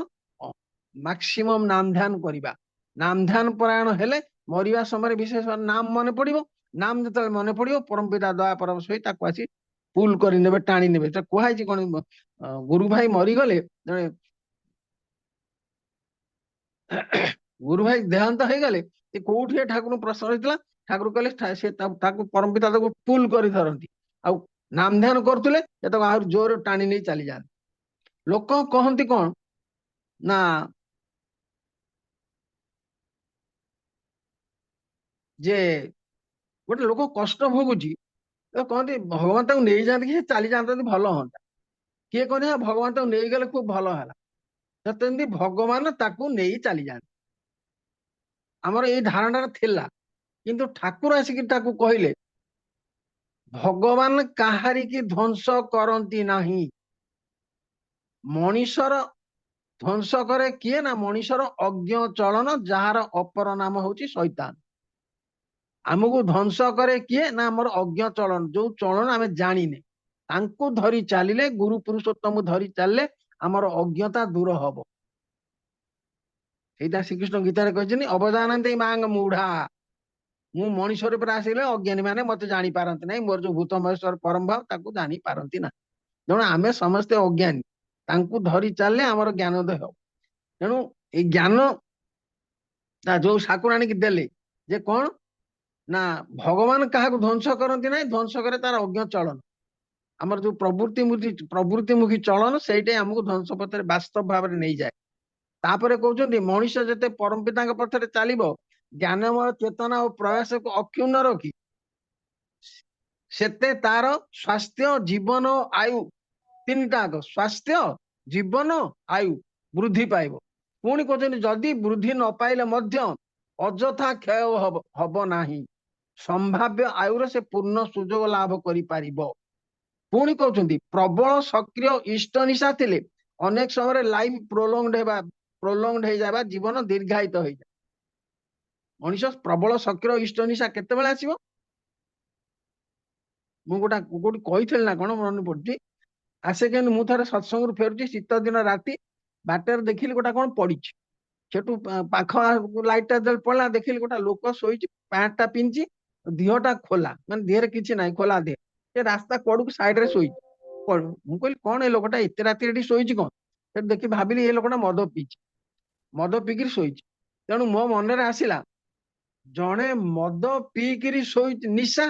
ମାକ୍ସିମମ୍ ନାମ ଧ୍ୟାନ କରିବା। ନାମ ଧ୍ୟାନ ପରାୟଣ ହେଲେ ମରିବା ସମୟରେ ବିଶେଷ ନାମ ମନେ ପଡିବ। ନାମ ଯେତେବେଳେ ମନେ ପଡିବ, ପରମ ପିତା ଦୟା ପରବଶ ହୋଇ ତାକୁ ଆସି ପୁଲ କରିନେବେ, ଟାଣି ନେବେ। କୁହାଯାଇଛି କଣ, ଗୁରୁ ଭାଇ ମରିଗଲେ, ଜଣେ ଗୁରୁ ଭାଇ ଦେହାନ୍ତ ହେଇଗଲେ, ସେ କୋଉଠି ଠାକୁର ପ୍ରଶ୍ନ ହେଇଥିଲା, ଠାକୁର କହିଲେ ସେ ତାକୁ ପରମ ପିତା ତାକୁ ପୁଲ କରି ଧରନ୍ତି। ଆଉ ନାମ ଧ୍ୟାନ କରୁଥିଲେ, ସେ ତାକୁ ଆହୁରି ଜୋରରେ ଟାଣି ନେଇ ଚାଲିଯାଆନ୍ତି। ଲୋକ କହନ୍ତି କଣ ନା ଯେ ଗୋଟେ ଲୋକ କଷ୍ଟ ଭୋଗୁଛି, କହନ୍ତି ଭଗବାନ ତାକୁ ନେଇଯାଆନ୍ତି କି ସେ ଚାଲିଯାଆନ୍ତି ଭଲ ହୁଅନ୍ତା। କିଏ କହନ୍ତି ଭଗବାନ ତାକୁ ନେଇଗଲେ ଖୁବ ଭଲ ହେଲା। ସେମିତି ଭଗବାନ ତାକୁ ନେଇ ଚାଲିଯାଆନ୍ତି। ଆମର ଏଇ ଧାରଣାଟା ଥିଲା, କିନ୍ତୁ ଠାକୁର ଆସିକି ତାକୁ କହିଲେ ଭଗବାନ କାହାରିକି ଧ୍ୱଂସ କରନ୍ତି ନାହିଁ। ମଣିଷର ଧ୍ୱଂସ କରେ କିଏ ନା ମଣିଷର ଅଜ୍ଞ ଚଳନ, ଯାହାର ଅପର ନାମ ହଉଛି ଶୈତାନ। ଆମକୁ ଧ୍ୱଂସ କରେ କିଏ ନା ଆମର ଅଜ୍ଞ ଚଳନ, ଯୋଉ ଚଳନ ଆମେ ଜାଣିନେ, ତାଙ୍କୁ ଧରି ଚାଲିଲେ, ଗୁରୁ ପୁରୁଷୋତ୍ତମକୁ ଧରି ଚାଲିଲେ ଆମର ଅଜ୍ଞତା ଦୂର ହବ। ସେଇଟା ଶ୍ରୀକୃଷ୍ଣ ଗୀତାରେ କହିଛନ୍ତି, ଅବଜାନନ୍ତି ମାଙ୍ଗ ମୁଢା, ମୁଁ ମଣିଷ ରୂପରେ ଆସିଲେ ଅଜ୍ଞାନୀ ମାନେ ମତେ ଜାଣିପାରନ୍ତି ନାହିଁ, ମୋର ଯୋଉ ଭୂତ ମହେଶ୍ୱର ପରମ ଭାବ ତାକୁ ଜାଣିପାରନ୍ତି ନା। ତେଣୁ ଆମେ ସମସ୍ତେ ଅଜ୍ଞାନୀ, ତାଙ୍କୁ ଧରି ଚାଲିଲେ ଆମର ଜ୍ଞାନୋଦୟ ହବ। ତେଣୁ ଏଇ ଜ୍ଞାନ ଯୋଉ ଠାକୁରାଣୀକି ଦେଲେ ଯେ କଣ ନା ଭଗବାନ କାହାକୁ ଧ୍ୱଂସ କରନ୍ତି ନାହିଁ, ଧ୍ୱଂସ କରେ ତାର ଅଜ୍ଞ ଚଳନ। ଆମର ଯୋଉ ପ୍ରବୃତ୍ତିମୁଖୀ ଚଳନ, ସେଇଟା ଆମକୁ ଧ୍ୱଂସ ପଥରେ ବାସ୍ତବ ଭାବରେ ନେଇଯାଏ। ତାପରେ କହୁଛନ୍ତି ମଣିଷ ଯେତେ ପରମ ପିତାଙ୍କ ପଥରେ ଚାଲିବ, ଜ୍ଞାନମୟ ଚେତନା ଓ ପ୍ରୟାସକୁ ଅକ୍ଷୁଣ୍ଣ ରଖି, ସେତେ ତାର ସ୍ୱାସ୍ଥ୍ୟ, ଜୀବନ, ଆୟୁ, ତିନିଟା ଆଗ, ସ୍ୱାସ୍ଥ୍ୟ, ଜୀବନ, ଆୟୁ ବୃଦ୍ଧି ପାଇବ। ପୁଣି କହୁଛନ୍ତି ଯଦି ବୃଦ୍ଧି ନ ପାଇଲେ ମଧ୍ୟ ଅଯଥା କ୍ଷୟ ହବ ନାହିଁ, ସମ୍ଭାବ୍ୟ ଆୟୁର ସେ ପୂର୍ଣ୍ଣ ସୁଯୋଗ ଲାଭ କରିପାରିବ। ପୁଣି କହୁଛନ୍ତି ପ୍ରବଳ ସକ୍ରିୟ ଇଷ୍ଟ ନିଶା ଥିଲେ ଅନେକ ସମୟରେ ଲାଇଫ ପ୍ରୋଲଙ୍ଗଡ ହେଇଯାଏ ବା ଜୀବନ ଦୀର୍ଘାୟିତ ହେଇଯାଏ। ମଣିଷ ପ୍ରବଳ ସକ୍ରିୟ ଇଷ୍ଟ ନିଶା କେତେବେଳେ ଆସିବ? ମୁଁ କୋଉଠି କହିଥିଲି ନା କଣ ମନେ ପଡୁଛି, ଆସେ କିନ୍ତୁ ମୁଁ ଥରେ ସତ୍ସଙ୍ଗରୁ ଫେରୁଛି, ଶୀତ ଦିନ ରାତି, ବାଟରେ ଦେଖିଲି ଗୋଟା କଣ ପଡିଛି, ସେଠୁ ପାଖ ଲାଇଟଟା ଯେତେବେଳେ ପଡିଲା ଦେଖିଲି ଗୋଟା ଲୋକ ଶୋଇଛି, ପ୍ୟାଣ୍ଟଟା ପିନ୍ଧିଛି, ଦେହଟା ଖୋଲା, ମାନେ ଦେହରେ କିଛି ନାହିଁ, ଖୋଲା ଦେହ, ସେ ରାସ୍ତା କଡକୁ ସାଇଡରେ ଶୋଇଛି। ମୁଁ କହିଲି କଣ ଏ ଲୋକଟା ଏତେ ରାତିରେ ଏଠି ଶୋଇଛି କଣ? ସେଠି ଦେଖି ଭାବିଲି ଏ ଲୋକଟା ମଦ ପିଇଛି, ମଦ ପିଇକିରି ଶୋଇଛି। ତେଣୁ ମୋ ମନରେ ଆସିଲା, ଜଣେ ମଦ ପିଇକିରି ଶୋଇଛି, ନିଶା,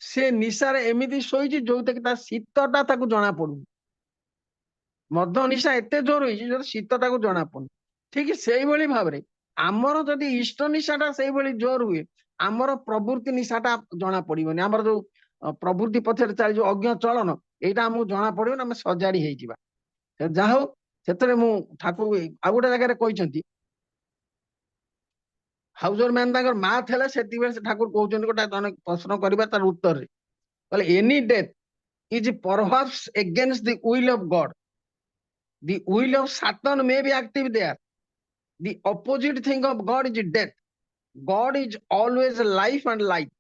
ସେ ନିଶାରେ ଏମିତି ଶୋଇଛି ଯୋଉଥିରେ ତା ଶୀତଟା ତାକୁ ଜଣା ପଡୁନି। ମଦ ନିଶା ଏତେ ଜୋର ହେଇଛି ଯଦି ଶୀତ ତାକୁ ଜଣା ପଡୁନି। ଠିକ ସେଇଭଳି ଭାବରେ ଆମର ଯଦି ଇଷ୍ଟ ନିଶାଟା ସେଇଭଳି ଜୋର ହୁଏ, ଆମର ପ୍ରବୃତ୍ତି ନିଶାଟା ଜଣା ପଡିବନି। ଆମର ଯୋଉ ପ୍ରବୃତ୍ତି ପଛରେ ଚାଲି ଯୋଉ ଅଜ୍ଞ ଚଳନ, ଏଇଟା ଆମକୁ ଜଣା ପଡିବନି, ଆମେ ସଜାଡି ହେଇଯିବା। ଯାହା ହଉ, ସେଥିରେ ମୁଁ ଠାକୁର ଆଉ ଗୋଟେ ଜାଗାରେ କହିଛନ୍ତି, ହାଉଜର ମ୍ୟାନ ତାଙ୍କର ମା ଥିଲେ, ସେତିକିବେଳେ ସେ ଠାକୁର କହୁଛନ୍ତି ଗୋଟେ ଜଣେ ପ୍ରଶ୍ନ କରିବା, ତାର ଉତ୍ତରରେ କହିଲେ any death is perhaps against the will of God, the will of Satan may be active there, the opposite thing of God is death, God is always life and life.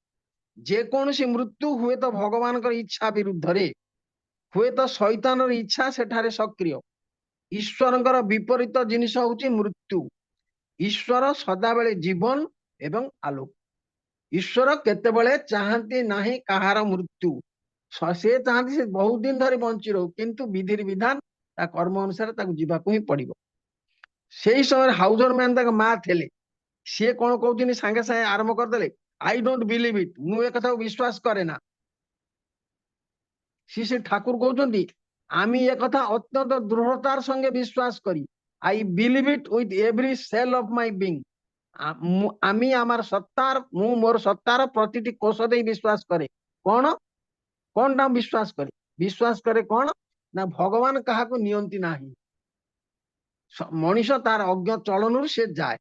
ଯେକୌଣସି ମୃତ୍ୟୁ ହୁଏତ ଭଗବାନଙ୍କର ଇଚ୍ଛା ବିରୁଦ୍ଧରେ, ହୁଏତ ଶୈତାନର ଇଚ୍ଛା ସେଠାରେ ସକ୍ରିୟ, ଈଶ୍ୱରଙ୍କର ବିପରୀତ ଜିନିଷ ହଉଛି ମୃତ୍ୟୁ। ଈଶ୍ୱର ସଦାବେଳେ ଜୀବନ ଏବଂ ଆଲୋକ। ଈଶ୍ୱର କେତେବେଳେ ଚାହାନ୍ତି ନାହିଁ କାହାର ମୃତ୍ୟୁ, ସେ ଚାହାନ୍ତି ସେ ବହୁତ ଦିନ ଧରି ବଞ୍ଚି ରହୁ, କିନ୍ତୁ ବିଧିର ବିଧାନ, ତା କର୍ମ ଅନୁସାରେ ତାକୁ ଯିବାକୁ ହିଁ ପଡିବ। ସେଇ ସମୟରେ ହାଉଜର ମ୍ୟାନ ତାଙ୍କ ମା ଥିଲେ, ସିଏ କଣ କହୁଛନ୍ତି ସାଙ୍ଗେ ସାଙ୍ଗେ ଆରମ୍ଭ କରିଦେଲେ, ଆଇ ଡୋଣ୍ଟ ବିଲିଭ ଇଟ, ମୁଁ ଏ କଥାକୁ ବିଶ୍ୱାସ କରେ ନା। ସେ ଠାକୁର କହୁଛନ୍ତି আমি এ কথা অত্যন্ত দৃঢ়তার সঙ্গে বিশ্বাস করি, I believe it with every cell of my being, আমি আমার সত্তার, ମୁଁ ମୋର ସତ୍ତାର ପ୍ରତିଟି କୋଷ ଦେଇ ବିଶ୍ୱାସ କରେ। କଣଟା ବିଶ୍ୱାସ କରେ? ବିଶ୍ୱାସ କରେ କଣ ନା ଭଗବାନ କାହାକୁ ନିଅନ୍ତି ନାହିଁ, ମଣିଷ ତାର ଅଜ୍ଞ ଚଳନରୁ ସେ ଯାଏ।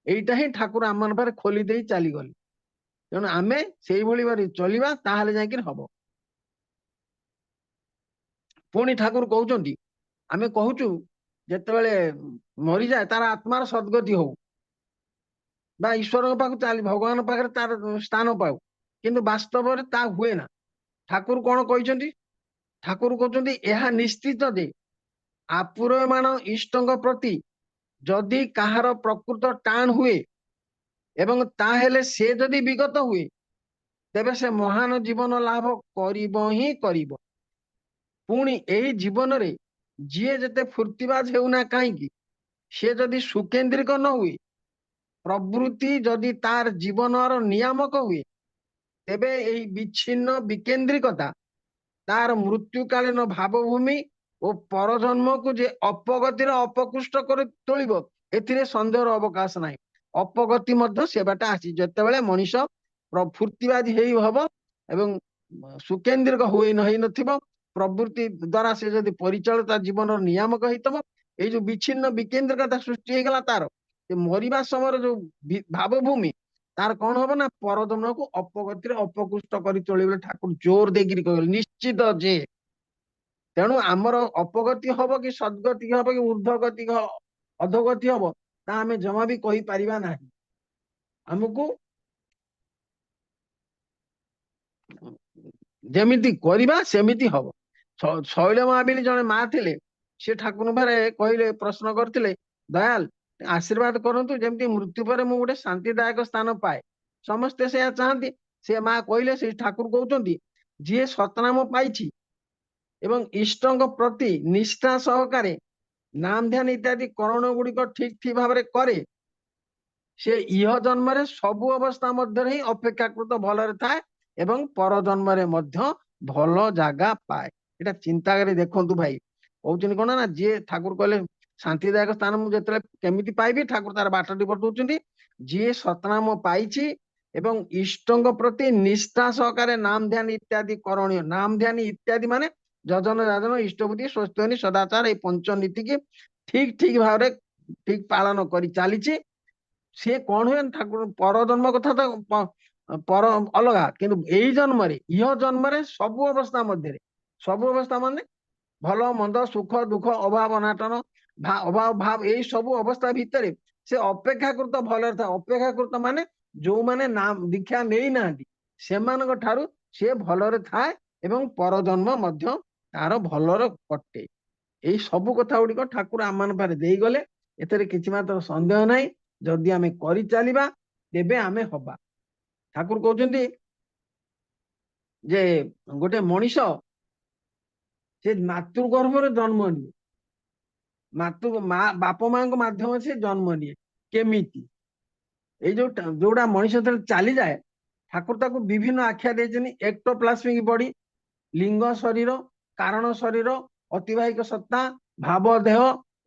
এইটা ହିଁ ଠାକୁର ଆମ ପାଖରେ ଖୋଲି ଦେଇ ଚାଲିଗଲେ। ତେଣୁ ଆମେ ସେଇଭଳି ଭାବରେ ଚଳିବା, ତାହେଲେ ଯାଇକି ହବ। ପୁଣି ଠାକୁର କହୁଛନ୍ତି, ଆମେ କହୁଛୁ ଯେତେବେଳେ ମରିଯାଏ ତାର ଆତ୍ମାର ସଦ୍ଗତି ହଉ ବା ଈଶ୍ୱରଙ୍କ ପାଖକୁ ଚାଲି ଭଗବାନ ପାଖରେ ତାର ସ୍ଥାନ ପାଉ, କିନ୍ତୁ ବାସ୍ତବରେ ତା ହୁଏ ନା। ଠାକୁର କଣ କହିଛନ୍ତି? ଠାକୁର କହୁଛନ୍ତି ଏହା ନିଶ୍ଚିତ ଯେ ଆପୁରୟମାଣ ଇଷ୍ଟଙ୍କ ପ୍ରତି ଯଦି କାହାର ପ୍ରକୃତ ଟାଣ ହୁଏ ଏବଂ ତାହେଲେ ସେ ଯଦି ବିଗତ ହୁଏ, ତେବେ ସେ ମହାନ ଜୀବନ ଲାଭ କରିବ ହିଁ କରିବ। ପୁଣି ଏହି ଜୀବନରେ ଯିଏ ଯେତେ ଫୁର୍ତ୍ତିବାଜ ହେଉନା କାହିଁକି, ସେ ଯଦି ସୁକେନ୍ଦ୍ରିକ ନ ହୁଏ, ପ୍ରବୃତ୍ତି ଯଦି ତାର ଜୀବନର ନିୟାମକ ହୁଏ, ତେବେ ଏହି ବିଚ୍ଛିନ୍ନ ବିକେନ୍ଦ୍ରିକତା ତାର ମୃତ୍ୟୁକାଳୀନ ଭାବଭୂମି ଓ ପରଜନ୍ମକୁ ଯେ ଅପଗତିର ଅପକୃଷ୍ଟ କରି ତୋଳିବ, ଏଥିରେ ସନ୍ଦେହର ଅବକାଶ ନାହିଁ। ଅପଗତି ମଧ୍ୟ ସେବାଟା ଆସି, ଯେତେବେଳେ ମଣିଷ ଫୁର୍ତ୍ତିବାଦୀ ହେଇ ହବ ଏବଂ ସୁକେନ୍ଦ୍ରିକ ହେଇନଥିବ, ପ୍ରବୃତ୍ତି ଦ୍ଵାରା ସେ ଯଦି ପରିଚାଳିତ ଜୀବନର ନିୟାମକ ହେଇଥିବ, ଏଇ ଯୋଉ ବିଚ୍ଛିନ୍ନ ବିକେନ୍ଦ୍ରିକତା ସୃଷ୍ଟି ହେଇଗଲା ତାର, ମରିବା ସମୟରେ ଯୋଉ ଭାବଭୂମି ତାର କଣ ହବ ନା ପରଜନ୍ମକୁ ଅପଗତିରେ ଅପକୃଷ୍ଟ କରି ତୋଳିବ। ଠାକୁର ଜୋର ଦେଇକିରି କହିଲେ ନିଶ୍ଚିତ ଯେ, ତେଣୁ ଆମର ଅପଗତି ହବ କି ସଦ୍ଗତି ହବ କି ଊର୍ଦ୍ଧ୍ୱଗତି ଅଧୋଗତି ହବ ତା ଆମେ ଜମା ବି କହିପାରିବା ନାହିଁ। ଆମକୁ ଯେମିତି କରିବା ସେମିତି ହବ। ଶୈଳ ମହାବୀର ଜଣେ ମା ଥିଲେ, ସେ ଠାକୁର ପାଖରେ କହିଲେ, ପ୍ରଶ୍ନ କରିଥିଲେ, ଦୟାଲ ଆଶୀର୍ବାଦ କରନ୍ତୁ ଯେମିତି ମୃତ୍ୟୁ ପରେ ମୁଁ ଗୋଟେ ଶାନ୍ତିଦାୟକ ସ୍ଥାନ ପାଏ। ସମସ୍ତେ ସେୟା ଚାହାନ୍ତି। ସେ ମା କହିଲେ, ସେ ଠାକୁର କହୁଛନ୍ତି, ଯିଏ ସତନାମ ପାଇଛି ଏବଂ ଇଷ୍ଟଙ୍କ ପ୍ରତି ନିଷ୍ଠା ସହକାରେ ନାମ ଧ୍ୟାନ ଇତ୍ୟାଦି କରଣ ଗୁଡିକ ଠିକ ଠିକ ଭାବରେ କରେ, ସେ ଇହ ଜନ୍ମରେ ସବୁ ଅବସ୍ଥା ମଧ୍ୟରେ ହିଁ ଅପେକ୍ଷାକୃତ ଭଲରେ ଥାଏ ଏବଂ ପର ଜନ୍ମରେ ମଧ୍ୟ ଭଲ ଜାଗା ପାଏ। ଏଟା ଚିନ୍ତା କରି ଦେଖନ୍ତୁ ଭାଇ। କହୁଛନ୍ତି କଣ ନା, ଯିଏ ଠାକୁର କହିଲେ ଶାନ୍ତିଦାୟକ ସ୍ଥାନ ମୁଁ ଯେତେବେଳେ କେମିତି ପାଇବି, ଠାକୁର ତାର ବାଟଟି ବତଉଛନ୍ତି, ଯିଏ ସତନାମ ପାଇଛି ଏବଂ ଇଷ୍ଟଙ୍କ ପ୍ରତି ନିଷ୍ଠା ସହକାରେ ନାମ ଧ୍ୟାନ ଇତ୍ୟାଦି କରଣୀୟ। ନାମ ଧ୍ୟାନ ଇତ୍ୟାଦି ମାନେ ଯଜନ ଯାଜନ ଇଷ୍ଟବୁଦ୍ଧି ସ୍ୱସ୍ତିନି ସଦାଚାର ଏଇ ପଞ୍ଚନୀତିକି ଠିକ ଠିକ ଭାବରେ ଠିକ ପାଳନ କରି ଚାଲିଛି, ସେ କଣ ହୁଏ, ଠାକୁର ପର ଜନ୍ମ କଥା ତ ପର ଅଲଗା, କିନ୍ତୁ ଏଇ ଜନ୍ମରେ ଇହ ଜନ୍ମରେ ସବୁ ଅବସ୍ଥା ମଧ୍ୟରେ, ସବୁ ଅବସ୍ଥା ମାନେ ଭଲ ମନ୍ଦ ସୁଖ ଦୁଃଖ ଅଭାବ ଅନାଟନ ଅଭାବ ଭାବ ଏଇ ସବୁ ଅବସ୍ଥା ଭିତରେ ସେ ଅପେକ୍ଷାକୃତ ଭଲରେ ଥାଏ। ଅପେକ୍ଷାକୃତ ମାନେ ଯୋଉମାନେ ନାମ ଦୀକ୍ଷା ନେଇନାହାନ୍ତି ସେମାନଙ୍କ ଠାରୁ ସେ ଭଲରେ ଥାଏ ଏବଂ ପରଜନ୍ମ ମଧ୍ୟ ତାର ଭଲରେ କଟେ। ଏଇ ସବୁ କଥା ଗୁଡିକ ଠାକୁର ଆମମାନଙ୍କ ପାଖରେ ଦେଇଗଲେ, ଏଥିରେ କିଛି ମାତ୍ର ସନ୍ଦେହ ନାହିଁ। ଯଦି ଆମେ କରିଚାଲିବା ତେବେ ଆମେ ହବା। ଠାକୁର କହୁଛନ୍ତି ଯେ ଗୋଟେ ମଣିଷ ସେ ମାତୃଗର୍ଭରେ ଜନ୍ମ ନିଏ, ବାପ ମାଙ୍କ ମାଧ୍ୟମରେ ସେ ଜନ୍ମ ନିଏ। କେମିତି? ଏଇ ଯୋଉଟା ମଣିଷ ଯେତେବେଳେ ଚାଲିଯାଏ, ଠାକୁର ତାକୁ ବିଭିନ୍ନ ଆଖ୍ୟା ଦେଇଛନ୍ତି। ଏକ୍ଟୋପ୍ଲାସ୍ମିକ ବଡି, ଲିଙ୍ଗ ଶରୀର, କାରଣ ଶରୀର, ଅତିବାହିକ ସତ୍ତା, ଭାବ ଦେହ,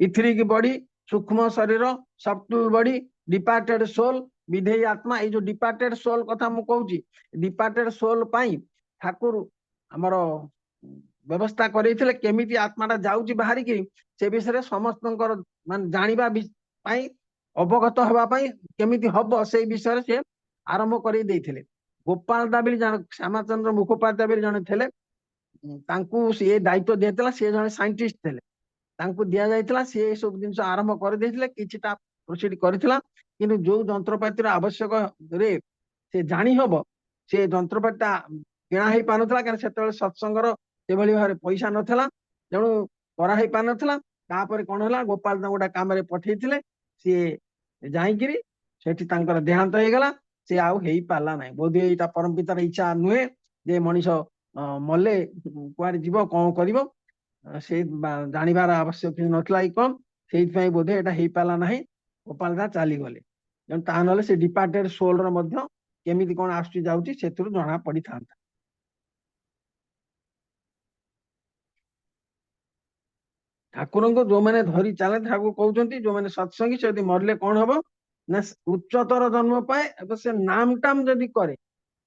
ଇଥରିକ ବଡି, ସୂକ୍ଷ୍ମ ଶରୀର, ସଫ୍ଟୱେର ବଡି, ଡିପାର୍ଟେଡ ସୋଲ, ବିଧେୟୀ ଆତ୍ମା। ଏଇ ଯୋଉ ଡିପାର୍ଟେଡ ସୋଲ କଥା ମୁଁ କହୁଛି, ଡିପାର୍ଟେଡ ସୋଲ ପାଇଁ ଠାକୁର ଆମର ବ୍ୟବସ୍ଥା କରେଇଥିଲେ, କେମିତି ଆତ୍ମାଟା ଯାଉଛି ବାହାରିକି ସେ ବିଷୟରେ ସମସ୍ତଙ୍କର ମାନେ ଜାଣିବା ପାଇଁ, ଅବଗତ ହେବା ପାଇଁ କେମିତି ହବ ସେଇ ବିଷୟରେ ସେ ଆରମ୍ଭ କରି ଦେଇଥିଲେ। ଗୋପାଳ ଦାବିଲ ଜଣେ, ଶ୍ୟାମାଚନ୍ଦ୍ର ମୁଖୋପାଧ୍ୟାୟ ବୋଲି ଜଣେ ଥିଲେ, ତାଙ୍କୁ ସେ ଦାୟିତ୍ୱ ଦିଆଯାଇଥିଲା। ସେ ଜଣେ ସାଇଣ୍ଟିଷ୍ଟ ଥିଲେ, ତାଙ୍କୁ ଦିଆଯାଇଥିଲା, ସେ ସବୁ ଜିନିଷ ଆରମ୍ଭ କରିଦେଇଥିଲେ, କିଛିଟା ପ୍ରୋସିଡ କରିଥିଲା। କିନ୍ତୁ ଯୋଉ ଯନ୍ତ୍ରପାତିର ଆବଶ୍ୟକରେ ସେ ଜାଣି ହବ, ସେ ଯନ୍ତ୍ରପାତିଟା କିଣା ହେଇ ପାରୁନଥିଲା, କାରଣ ସେତେବେଳେ ସତ୍ସଙ୍ଗର ସେଭଳି ଭାବରେ ପଇସା ନଥିଲା, ତେଣୁ କରାହେଇ ପାରୁନଥିଲା। ତାପରେ କଣ ହେଲା, ଗୋପାଳ ତାଙ୍କୁ ଗୋଟେ କାମରେ ପଠେଇଥିଲେ, ସିଏ ଯାଇକିରି ସେଠି ତାଙ୍କର ଦେହାନ୍ତ ହେଇଗଲା। ସେ ଆଉ ହେଇପାରିଲା ନାହିଁ। ବୋଧହୁଏ ଏଇଟା ପରମ ପିତାର ଇଚ୍ଛା ନୁହେଁ ଯେ ମଣିଷ ମଲେ କୁଆଡେ ଯିବ, କଣ କରିବ, ସେ ଜାଣିବାର ଆବଶ୍ୟକ କିଛି ନଥିଲା କି କଣ, ସେଇଥିପାଇଁ ବୋଧେ ଏଇଟା ହେଇପାରିଲା ନାହିଁ, ଗୋପାଳ ଦା ଚାଲିଗଲେ। ତେଣୁ ତାହା ନହେଲେ ସେ ଡିପାର୍ଟେଡ ସୋଲର ମଧ୍ୟ କେମିତି କଣ ଆସୁଛି ଯାଉଛି ସେଥିରୁ ଜଣା ପଡିଥାନ୍ତା। ଠାକୁରଙ୍କୁ ଯୋଉମାନେ ଧରି ଚାଲେ, ଠାକୁର କହୁଛନ୍ତି ଯୋଉମାନେ ସତ୍ସଙ୍ଗୀ, ସେ ଯଦି ମରିଲେ କଣ ହବ ନା, ଉଚ୍ଚତର ଜନ୍ମ ପାଏ ଏବଂ ସେ ନାମ ଟାମ ଯଦି କରେ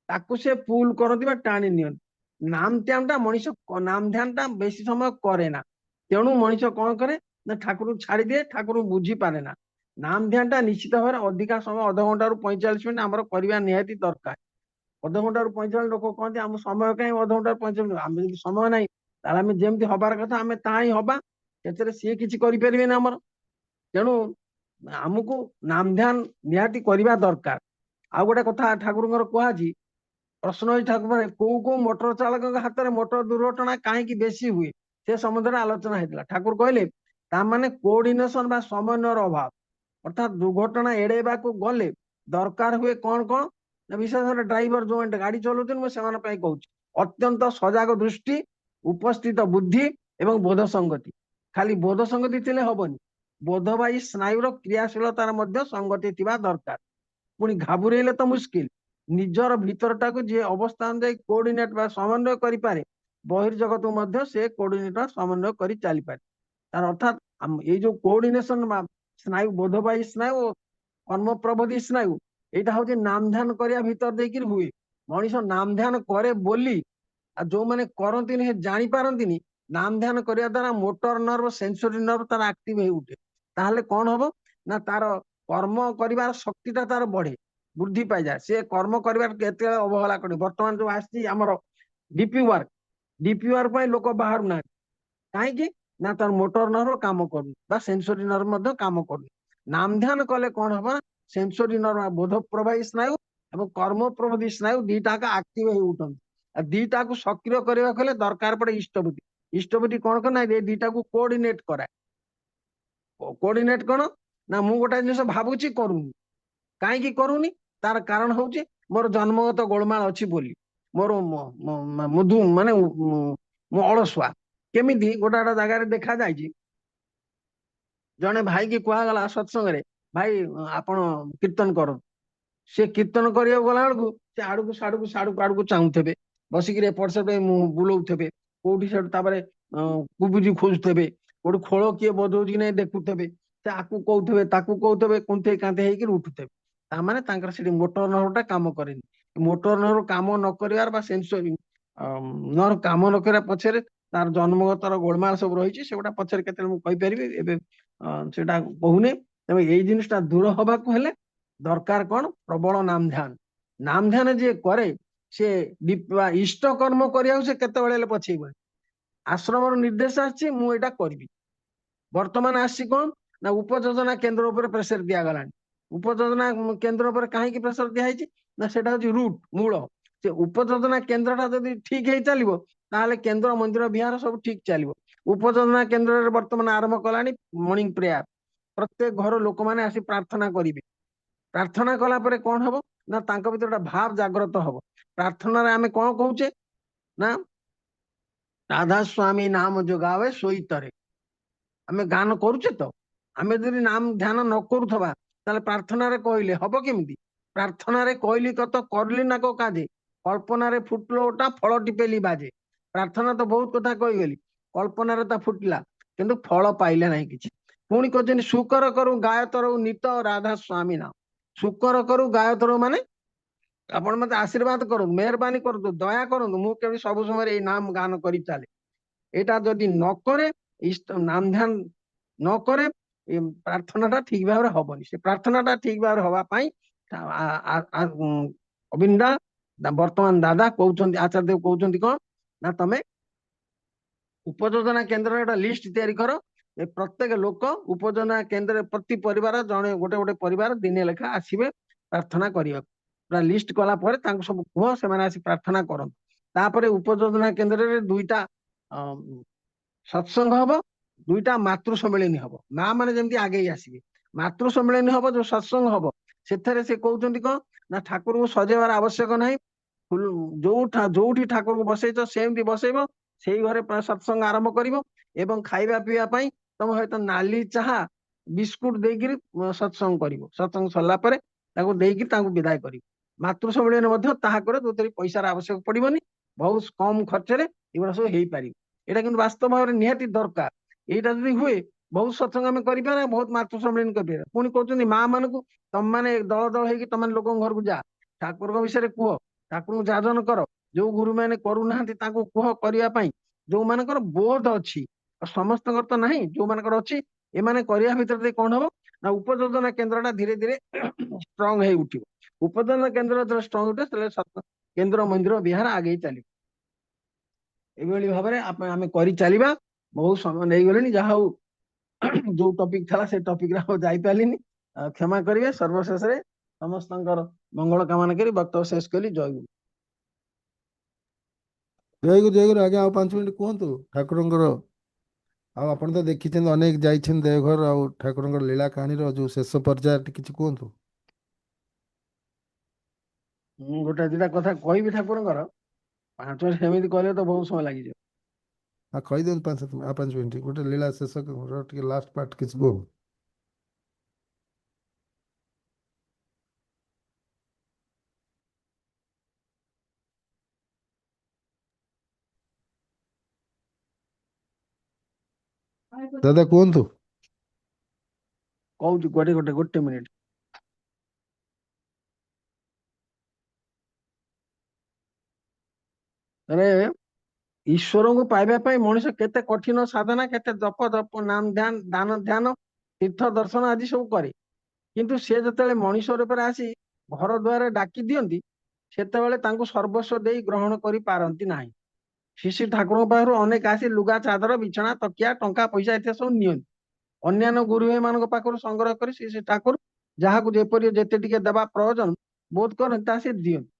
ତାକୁ ସେ ପୁଲ କରନ୍ତି ବା ଟାଣି ନିଅନ୍ତି। ନାମ ଧ୍ୟାନ ଟା ମଣିଷ, ନାମ ଧ୍ୟାନ ଟା ବେଶୀ ସମୟ କରେ ନା, ତେଣୁ ମଣିଷ କଣ କରେ ନା ଠାକୁରଙ୍କୁ ଛାଡିଦିଏ, ଠାକୁରଙ୍କୁ ବୁଝିପାରେ ନା। ନାମ ଧ୍ୟାନ ଟା ନିଶ୍ଚିତ ଭାବରେ ଅଧିକା ସମୟ, ଅଧଘଣ୍ଟାରୁ 45 ମିନିଟ ଆମର କରିବା ନିହାତି ଦରକାର। ଅଧଘଣ୍ଟାରୁ 45 ଲୋକ କହନ୍ତି ଆମ ସମୟ କାହିଁ ଅଧଘଣ୍ଟାରୁ 45 ମିନିଟ, ଆମେ ଯଦି ସମୟ ନାହିଁ ତାହେଲେ ଆମେ ଯେମିତି ହବାର କଥା ଆମେ ତାହା ହିଁ ହବା, ସେଥିରେ ସିଏ କିଛି କରିପାରିବେନି ଆମର। ତେଣୁ ଆମକୁ ନାମ ଧ୍ୟାନ ନିହାତି କରିବା ଦରକାର। ଆଉ ଗୋଟେ କଥା ଠାକୁରଙ୍କର କୁହାଯାଇଛି, ପ୍ରଶ୍ନ ହେଇଛି ଠାକୁର, କୋଉ କୋଉ ମୋଟର ଚାଳକଙ୍କ ହାତରେ ମୋଟର ଦୁର୍ଘଟଣା କାହିଁକି ବେଶୀ ହୁଏ, ସେ ସମ୍ବନ୍ଧରେ ଆଲୋଚନା ହେଇଥିଲା। ଠାକୁର କହିଲେ ତା ମାନେ କୋଅର୍ଡିନେସନ ବା ସମନ୍ୱୟର ଅଭାବ, ଅର୍ଥାତ ଦୁର୍ଘଟଣା ଏଡେଇବାକୁ ଗଲେ ଦରକାର ହୁଏ କଣ କଣ, ବିଶେଷ କରି ଡ୍ରାଇଭର ଯୋଉମାନେ ଗାଡି ଚଲାଉଛନ୍ତି, ମୁଁ ସେମାନଙ୍କ ପାଇଁ କହୁଛି, ଅତ୍ୟନ୍ତ ସଜାଗ ଦୃଷ୍ଟି, ଉପସ୍ଥିତ ବୁଦ୍ଧି ଏବଂ ବୋଧ ସଂଗତି। ଖାଲି ବୋଧ ସଂଗତି ଥିଲେ ହବନି, ବୋଧବାହୀ ସ୍ନାୟୁର କ୍ରିୟାଶୀଳତାର ମଧ୍ୟ ସଂଗତି ଥିବା ଦରକାର। ପୁଣି ଘାବୁରେଇଲେ ତ ମୁସ୍କିଲ, ନିଜର ଭିତରଟାକୁ ଯିଏ ଅବସ୍ଥା ଅନୁଯାୟୀ କୋଅର୍ଡିନେଟ ବା ସମନ୍ୱୟ କରିପାରେ, ବହିର୍ଜଗତକୁ ମଧ୍ୟ ସେ କୋଅର୍ଡିନେଟ ସମନ୍ୱୟ କରି ଚାଲିପାରେ। ତାର ଅର୍ଥାତ ଏଇ ଯୋଉ କୋଅର୍ଡିନେସନ ସ୍ନାୟୁ, ବୋଧବାହୀ ସ୍ନାୟୁ ଓ କର୍ମ ପ୍ରବୋଧୀ ସ୍ନାୟୁ, ଏଇଟା ହଉଛି ନାମ ଧ୍ୟାନ କରିବା ଭିତର ଦେଇକିରି ହୁଏ। ମଣିଷ ନାମ ଧ୍ୟାନ କରେ ବୋଲି, ଆଉ ଯୋଉମାନେ କରନ୍ତିନି ସେ ଜାଣିପାରନ୍ତିନି, ନାମ ଧ୍ୟାନ କରିବା ଦ୍ୱାରା ମୋଟର ନର୍ଭ, ସେନ୍ସୋରୀ ନର୍ଭ ତାର ଆକ୍ଟିଭ ହେଇ ଉଠେ। ତାହେଲେ କଣ ହବ ନା, ତାର କର୍ମ କରିବାର ଶକ୍ତିଟା ତାର ବଢେ, ବୃଦ୍ଧି ପାଇଯାଏ। ସେ କର୍ମ କରିବାର କେତେବେଳେ ଅବହେଳା କରିବ। ବର୍ତ୍ତମାନ ଯୋଉ ଆସିଛି ଆମର ଡିପି ୱାର୍କ, ଡିପି ୱାର୍କ ପାଇଁ ଲୋକ ବାହାରୁନାହାନ୍ତି, କାହିଁକି ନା ତାର ମୋଟର ନର୍ଭ କାମ କରୁନି ବା ସେନ୍ସୋରୀ ନର୍ଭ ମଧ୍ୟ କାମ କରୁନି। ନାମ ଧ୍ୟାନ କଲେ କଣ ହବ, ସେନ୍ସୋରୀ ନର୍ଭ ବୋଧ ପ୍ରବାହୀ ସ୍ନାୟୁ ଏବଂ କର୍ମ ପ୍ରବାହୀ ସ୍ନାୟୁ ଦିଟାକ ଆକ୍ଟିଭ ହେଇ ଉଠନ୍ତି। ଆଉ ଦିଟାକୁ ସକ୍ରିୟ କରିବାକୁ ହେଲେ ଦରକାର ପଡେ ଇଷ୍ଟବୁଦ୍ଧି। ଇଷ୍ଟବୁଦ୍ଧି କଣ କରେ ନା ଏ ଦିଟାକୁ କୋଅର୍ଡିନେଟ କରାଏ। କୋଅର୍ଡିନେଟ କଣ ନା ମୁଁ ଗୋଟେ ଜିନିଷ ଭାବୁଛି କରୁନି, କାହିଁକି କରୁନି ତାର କାରଣ ହଉଛି ମୋର ଜନ୍ମଗତ ଗୋଳମାଳ ଅଛି ବୋଲି, ମୋର ମୁଧୁ ମାନେ ମୁଁ ଅଳସୁଆ। କେମିତି ଗୋଟେ ଗୋଟେ ଜାଗାରେ ଦେଖା ଯାଇଛି, ଜଣେ ଭାଇ କି କୁହାଗଲା ସତ୍ସଙ୍ଗରେ, ଭାଇ ଆପଣ କୀର୍ତ୍ତନ କରନ୍ତୁ। ସେ କୀର୍ତ୍ତନ କରିବାକୁ ଗଲା ବେଳକୁ ସେ ଆଡକୁ ସାଡକୁ ସାଡକୁ ଆଡକୁ ଚାହୁଁଥିବେ, ବସିକିରି ଏପଟ ସେପଟ ବୁଲଉଥିବେ, କୋଉଠି ସେଠୁ ତାପରେ କୁବୁଜି ଖୋଜୁଥିବେ, କୋଉଠି ଖୋଳ କିଏ ବଜଉଛି କି ନାଇଁ ଦେଖୁଥିବେ, ସେ ଆକୁ କହୁଥିବେ ତାକୁ କହୁଥିବେ, କୁନ୍ଥେଇ କାନ୍ଥେଇ ହେଇକି ଉଠୁଥିବେ। ତାମାନେ ତାଙ୍କର ସେଠି ମୋଟର ନର୍ଭ ଟା କାମ କରେନି। ମୋଟର ନର୍ଭ କାମ ନ କରିବାର ବା ସେନ୍ସୋରୀ ନର୍ଭ କାମ ନ କରିବା ପଛରେ ତାର ଜନ୍ମଗତର ଗୋଳମାଳ ସବୁ ରହିଛି, ସେଗୁଡା ପଛରେ କେତେବେଳେ ମୁଁ କହିପାରିବି, ଏବେ ସେଟା କହୁନି। ତେଣୁ ଏଇ ଜିନିଷଟା ଦୂର ହବାକୁ ହେଲେ ଦରକାର କଣ, ପ୍ରବଳ ନାମ ଧ୍ୟାନ। ନାମ ଧ୍ୟାନ ଯିଏ କରେ ସେ ଇଷ୍ଟ କର୍ମ କରିବାକୁ ସେ କେତେବେଳେ ହେଲେ ପଛେଇବନି। ଆଶ୍ରମର ନିର୍ଦ୍ଦେଶ ଆସିଛି, ମୁଁ ଏଇଟା କରିବି। ବର୍ତ୍ତମାନ ଆସିଛି କଣ ନା ଉପଯୋଜନା କେନ୍ଦ୍ର ଉପରେ ପ୍ରେସର ଦିଆଗଲାଣି। ଉପଯୋଜନା କେନ୍ଦ୍ର ଉପରେ କାହିଁକି ପ୍ରେସର ଦିଆହେଇଛି ନା ସେଟା ହଉଛି ରୁଟ, ମୂଳ। ସେ ଉପଯୋଜନା କେନ୍ଦ୍ରଟା ଯଦି ଠିକ ହେଇ ଚାଲିବ ତାହେଲେ କେନ୍ଦ୍ର ମନ୍ଦିର ବିହାର ସବୁ ଠିକ ଚାଲିବ। ଉପଯୋଜନା କେନ୍ଦ୍ରରେ ବର୍ତ୍ତମାନ ଆରମ୍ଭ କଲାଣି ମର୍ଣ୍ଣିଂ ପ୍ରେୟାର। ପ୍ରତ୍ୟେକ ଘର ଲୋକମାନେ ଆସି ପ୍ରାର୍ଥନା କରିବେ। ପ୍ରାର୍ଥନା କଲା ପରେ କଣ ହବ ନା ତାଙ୍କ ଭିତରେ ଗୋଟେ ଭାବ ଜାଗ୍ରତ ହବ। ପ୍ରାର୍ଥନାରେ ଆମେ କଣ କହୁଛେ ନା ରାଧା ସ୍ୱାମୀ ନାମ ଯୋଗାવે ଶୋଇତରେ। ଆମେ ଗାନ କରୁଛେ ତ, ଆମେ ଯଦି ନାମ ଧ୍ୟାନ ନ କରୁଥିବା ତାହେଲେ ପ୍ରାର୍ଥନାରେ କହିଲେ ହବ କେମିତି? ପ୍ରାର୍ଥନାରେ କହିଲି କତ କରିଲି ନା କୋ କାଜେ, କଳ୍ପନାରେ ଫୁଟଲୋ ଓଟା ଫଳ ଟିପେଲି ବାଜେ। ପ୍ରାର୍ଥନା ତ ବହୁତ କଥା କହିଗଲି, କଳ୍ପନାରେ ତା ଫୁଟିଲା କିନ୍ତୁ ଫଳ ପାଇଲେ ନାହିଁ କିଛି। ପୁଣି କହିଛନ୍ତି ସୁକର କରୁ ଗାୟତର ନିତ ରାଧା ସ୍ୱାମୀ ନାମ। ସୁକର କରୁ ଗାୟତର ମାନେ ଆପଣ ମତେ ଆଶୀର୍ବାଦ କରନ୍ତୁ, ମେହରବାନୀ କରନ୍ତୁ, ଦୟା କରନ୍ତୁ, ମୁଁ କେମିତି ସବୁ ସମୟରେ ଏଇ ନାମ ଗାନ କରି ଚାଲେ। ଏଇଟା ଯଦି ନ କରେ, ନାମ ଧ୍ୟାନ ନ କରେ, ପ୍ରାର୍ଥନାଟା ଠିକ ଭାବରେ ହବନି। ସେ ପ୍ରାର୍ଥନାଟା ଠିକ ଭାବରେ ହବା ପାଇଁ ଅବିନ୍ଦା ବର୍ତ୍ତମାନ ଦାଦା କହୁଛନ୍ତି, ଆଚାର୍ଯ୍ୟ ଦେବ କହୁଛନ୍ତି କଣ ନା ତମେ ଉପଯୋଜନା କେନ୍ଦ୍ରରେ ଗୋଟେ ଲିଷ୍ଟ ତିଆରି କର। ଏ ପ୍ରତ୍ୟେକ ଲୋକ ଉପଯୋଜନା କେନ୍ଦ୍ରରେ ପ୍ରତି ପରିବାର ଜଣେ ଗୋଟେ ଗୋଟେ ପରିବାର ଦିନେ ଲେଖା ଆସିବେ ପ୍ରାର୍ଥନା କରିବାକୁ। ପୁରା ଲିଷ୍ଟ କଲା ପରେ ତାଙ୍କୁ ସବୁ କୁହ, ସେମାନେ ଆସି ପ୍ରାର୍ଥନା କରନ୍ତୁ। ତାପରେ ଉପଯୋଜନା କେନ୍ଦ୍ରରେ ଦୁଇଟା ସତ୍ସଙ୍ଗ ହବ, ଦୁଇଟା ମାତୃ ସମ୍ମିଳନୀ ହବ। ମା ମାନେ ଯେମିତି ଆଗେଇ ଆସିବେ। ମାତୃ ସମ୍ମିଳନୀ ହବ, ଯୋଉ ସତ୍ସଙ୍ଗ ହବ ସେଥିରେ ସେ କହୁଛନ୍ତି କଣ ନା ଠାକୁରଙ୍କୁ ସଜେଇବାର ଆବଶ୍ୟକ ନାହିଁ। ଯୋଉଠି ଠାକୁରଙ୍କୁ ବସେଇଛ ସେମିତି ବସେଇବ, ସେଇ ଘରେ ସତ୍ସଙ୍ଗ ଆରମ୍ଭ କରିବ। ଏବଂ ଖାଇବା ପିଇବା ପାଇଁ ତମ ହয়তো ନାଲି ଚାହା ବିସ୍କୁଟ ଦେଇକିରି ସତ୍ସଙ୍ଗ କରିବ। ସତ୍ସଙ୍ଗ ସରିଲା ପରେ ତାକୁ ଦେଇକି ତାଙ୍କୁ ବିଦାୟ କରିବ। ମାତୃ ସମ୍ମିଳନୀ ମଧ୍ୟ ତାହା କରେ, ଯୋଉଥିରେ ପଇସାର ଆବଶ୍ୟକ ପଡିବନି, ବହୁତ କମ ଖର୍ଚ୍ଚରେ ଏଗୁଡା ସବୁ ହେଇପାରିବ। ଏଇଟା କିନ୍ତୁ ବାସ୍ତବ ଭାବରେ ନିହାତି ଦରକାର। ଏଇଟା ଯଦି ହୁଏ ବହୁତ ସତ୍ସଙ୍ଗ ଆମେ କରିପାରିବା, ବହୁତ ମାତୃ ସମ୍ମିଳନୀ କରିପାରିବା। ପୁଣି କହୁଛନ୍ତି ମା ମାନଙ୍କୁ ତମମାନେ ଦଳ ଦଳ ହେଇକି ତମେ ଲୋକଙ୍କ ଘରକୁ ଯା, ଠାକୁରଙ୍କ ବିଷୟରେ କୁହ, ଠାକୁରଙ୍କୁ ଯାଜନ କର। ଯୋଉ ଗୁରୁମାନେ କରୁନାହାନ୍ତି ତାଙ୍କୁ କୁହ କରିବା ପାଇଁ। ଯୋଉମାନଙ୍କର ବୋଧ ଅଛି, ସମସ୍ତଙ୍କର ତ ନାହିଁ, ଯୋଉମାନଙ୍କର ଅଛି ଏମାନେ କରିବା ଭିତରେ କଣ ହବ ନା ଉପଯୋଜନା କେନ୍ଦ୍ରଟା ଧୀରେ ଧୀରେ ଷ୍ଟ୍ରଙ୍ଗ ହେଇ ଉଠିବ। ଉପଯୋଜନା କେନ୍ଦ୍ର ଯେତେବେଳେ ଷ୍ଟ୍ରଙ୍ଗ ଉଠେ ସେତେବେଳେ କେନ୍ଦ୍ର ମନ୍ଦିର ବିହାର ଆଗେଇ ଚାଲିବ। ଏଇଭଳି ଭାବରେ ଆମେ କରି ଚାଲିବା। ବହୁତ ସମୟ ନେଇଗଲେଣି, ଯାହା ହଉ ଯୋଉ ଟପିକ ଥିଲା ସେ ଟପିକରେ ଆଉ ଯାଇପାରିଲିନି, କ୍ଷମା କରିବେ। ସର୍ବଶେଷରେ ସମସ୍ତଙ୍କର ମଙ୍ଗଳ କାମନା କରି ବକ୍ତବ୍ୟ ଶେଷ କଲି। ଜୟ ଗୁରୁ। ଜୟ ଗୁରୁ ଆଜ୍ଞା। ଆଉ 5 ମିନିଟ୍ କୁହନ୍ତୁ ଠାକୁରଙ୍କର। ଆଉ ଆପଣ ତ ଦେଖିଛନ୍ତି, ଅନେକ ଯାଇଛନ୍ତି ଦେଓଘର, ଆଉ ଠାକୁରଙ୍କର ଲୀଳା କାହାଣୀର ଯୋଉ ଶେଷ ପର୍ଯ୍ୟାୟ କିଛି କୁହନ୍ତୁ। ମୁଁ ଗୋଟେ ଦିଟା କଥା କହିବି ଠାକୁରଙ୍କର, 5 ମିନିଟ୍ ସେମିତି କହିଲେ ତ ବହୁତ ସମୟ ଲାଗିଯିବ। ଆଉ କହିଦିଅନ୍ତୁ 5 ମିନିଟ୍, ଗୋଟେ ଲୀଳା ଶେଷ ଟିକେ ଲାଷ୍ଟ ପାର୍ଟ କିଛି କୁହ। ଦାଦା କୁହନ୍ତୁ। କହୁଛି ଗୋଟେ ମିନିଟ। ଈଶ୍ୱରଙ୍କୁ ପାଇବା ପାଇଁ ମଣିଷ କେତେ କଠିନ ସାଧନା, କେତେ ଜପ ତପ ନାମ ଧ୍ୟାନ ଦାନ ଧ୍ୟାନ ତୀର୍ଥ ଦର୍ଶନ ଆଦି ସବୁ କରେ। କିନ୍ତୁ ସେ ଯେତେବେଳେ ମଣିଷ ରୂପରେ ଆସି ଘର ଦ୍ୱାରେ ଡାକି ଦିଅନ୍ତି, ସେତେବେଳେ ତାଙ୍କୁ ସର୍ବସ୍ୱ ଦେଇ ଗ୍ରହଣ କରିପାରନ୍ତି ନାହିଁ। ଶ୍ରୀ ଠାକୁରଙ୍କ ପାଖରୁ ଅନେକ ଆସି ଲୁଗା ଚାଦର ବିଛଣା ତକିଆ ଟଙ୍କା ପଇସା ଏତେ ସବୁ ନିଅନ୍ତି। ଅନ୍ୟାନ୍ୟ ଗୁରୁ ମାନଙ୍କ ପାଖରୁ ସଂଗ୍ରହ କରି ଶ୍ରୀ ଠାକୁର ଯାହାକୁ ଯେପରି ଯେତେ ଟିକେ ଦେବା ପ୍ରয়োଜନ ବୋଧ କରନ୍ତି ତାହା ସେ ଦିଅନ୍ତି।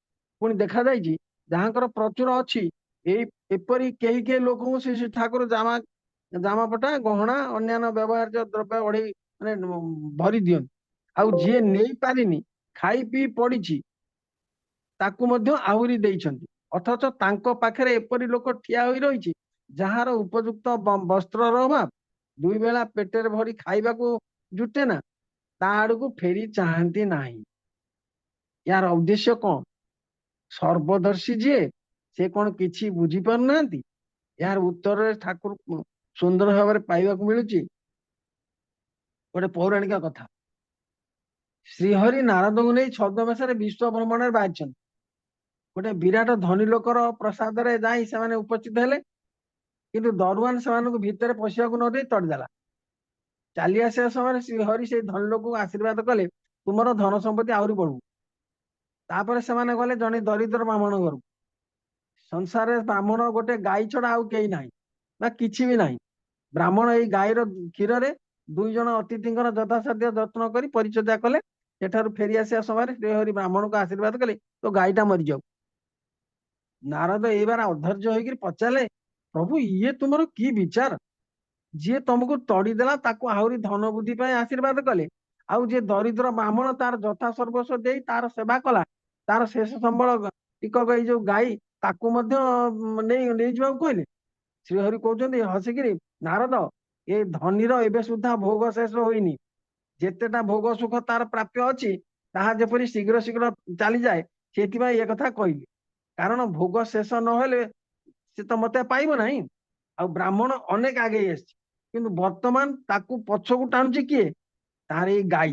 ପୁଣି ଦେଖାଯାଇଛି ଯାହାଙ୍କର ପ୍ରଚୁର ଅଛି ଏଇ ଏପରି କେହି କେହି ଲୋକଙ୍କୁ ଶ୍ରୀ ଠାକୁର ଜାମାପଟା ଗହଣା ଅନ୍ୟାନ୍ୟ ବ୍ୟବହାର୍ଯ୍ୟ ଦ୍ରବ୍ୟ ଅଢେଇ ମାନେ ଭରି ଦିଅନ୍ତି। ଆଉ ଯିଏ ନେଇପାରିନି ଖାଇ ପିଇ ପଡିଛି ତାକୁ ମଧ୍ୟ ଆହୁରି ଦେଇଛନ୍ତି। ଅଥଚ ତାଙ୍କ ପାଖରେ ଏପରି ଲୋକ ଠିଆ ହୋଇ ରହିଛି ଯାହାର ଉପଯୁକ୍ତ ବସ୍ତ୍ରର ଅଭାବ, ଦୁଇ ବେଳା ପେଟରେ ଭରି ଖାଇବାକୁ ଜୁଟେ ନା, ତା ଆଡକୁ ଫେରି ଚାହାନ୍ତି ନାହିଁ। ୟାର ଉଦ୍ଦେଶ୍ୟ କଣ? ସର୍ବଦର୍ଶୀ ଯିଏ ସେ କଣ କିଛି ବୁଝିପାରୁନାହାନ୍ତି? ଏହାର ଉତ୍ତରରେ ଠାକୁର ସୁନ୍ଦର ଭାବରେ ପାଇବାକୁ ମିଳୁଛି ଗୋଟେ ପୌରାଣିକ କଥା। ଶ୍ରୀହରି ନାରଦଙ୍କୁ ନେଇ ଛଦ୍ମବେଶରେ ବିଶ୍ୱ ଭ୍ରମଣରେ ବାହାରିଛନ୍ତି। ଗୋଟେ ବିରାଟ ଧନୀ ଲୋକର ପ୍ରସାଦରେ ଯାଇ ସେମାନେ ଉପସ୍ଥିତ ହେଲେ, କିନ୍ତୁ ଦରୁଆନ ସେମାନଙ୍କୁ ଭିତରେ ପଶିବାକୁ ନ ଦେଇ ତଡ଼ିଦେଲା। ଚାଲି ଆସିବା ସମୟରେ ଶ୍ରୀହରି ସେଇ ଧନୀ ଲୋକଙ୍କୁ ଆଶୀର୍ବାଦ କଲେ, ତୁମର ଧନ ସମ୍ପତ୍ତି ଆହୁରି ବଢୁ। ତାପରେ ସେମାନେ ଗଲେ ଜଣେ ଦରିଦ୍ର ବ୍ରାହ୍ମଣ ଘରକୁ। ସଂସାରରେ ବ୍ରାହ୍ମଣ ଗୋଟେ ଗାଈ ଛଡା ଆଉ କେହି ନାହିଁ ବା କିଛି ବି ନାହିଁ। ବ୍ରାହ୍ମଣ ଏଇ ଗାଈର କ୍ଷୀରରେ 2 ଜଣ ଅତିଥିଙ୍କର ଯଥାସାଧ୍ୟ ଯତ୍ନ କରି ପରିଚର୍ୟା କଲେ। ସେଠାରୁ ଫେରି ଆସିବା ସମୟରେ ଶ୍ରୀହରି ବ୍ରାହ୍ମଣଙ୍କୁ ଆଶୀର୍ବାଦ କଲେ, ତୋ ଗାଈଟା ମରିଯାଉ। ନାରଦ ଏଇବାର ଅଧୈର୍ଯ୍ୟ ହେଇକି ପଚାରିଲେ, ପ୍ରଭୁ ଇଏ ତୁମର କି ବିଚାର? ଯିଏ ତମକୁ ତଡ଼ିଦେଲା ତାକୁ ଆହୁରି ଧନ ବୁଦ୍ଧି ପାଇଁ ଆଶୀର୍ବାଦ କଲେ, ଆଉ ଯିଏ ଦରିଦ୍ର ବ୍ରାହ୍ମଣ ତାର ଯଥା ସର୍ବସ୍ୱ ଦେଇ ତାର ସେବା କଲା, ତାର ଶେଷ ସମ୍ବଳ ଟିକକ ଏଇ ଯୋଉ ଗାଈ ତାକୁ ମଧ୍ୟ ନେଇଯିବାକୁ କହିଲେ। ଶ୍ରୀହରି କହୁଛନ୍ତି ହସିକିରି, ନାରଦ ଏ ଧନୀର ଏବେ ସୁଦ୍ଧା ଭୋଗ ଶେଷ ହୋଇନି। ଯେତେଟା ଭୋଗ ସୁଖ ତାର ପ୍ରାପ୍ୟ ଅଛି ତାହା ଯେପରି ଶୀଘ୍ର ଶୀଘ୍ର ଚାଲିଯାଏ, ସେଥିପାଇଁ ଏ କଥା କହିଲି। କାରଣ ଭୋଗ ଶେଷ ନହେଲେ ସେ ତ ମତେ ପାଇବ ନାହିଁ। ଆଉ ବ୍ରାହ୍ମଣ ଅନେକ ଆଗେଇ ଆସିଛି, କିନ୍ତୁ ବର୍ତ୍ତମାନ ତାକୁ ପଛକୁ ଟାଣୁଛି କିଏ? ତାର ଏଇ ଗାଈ।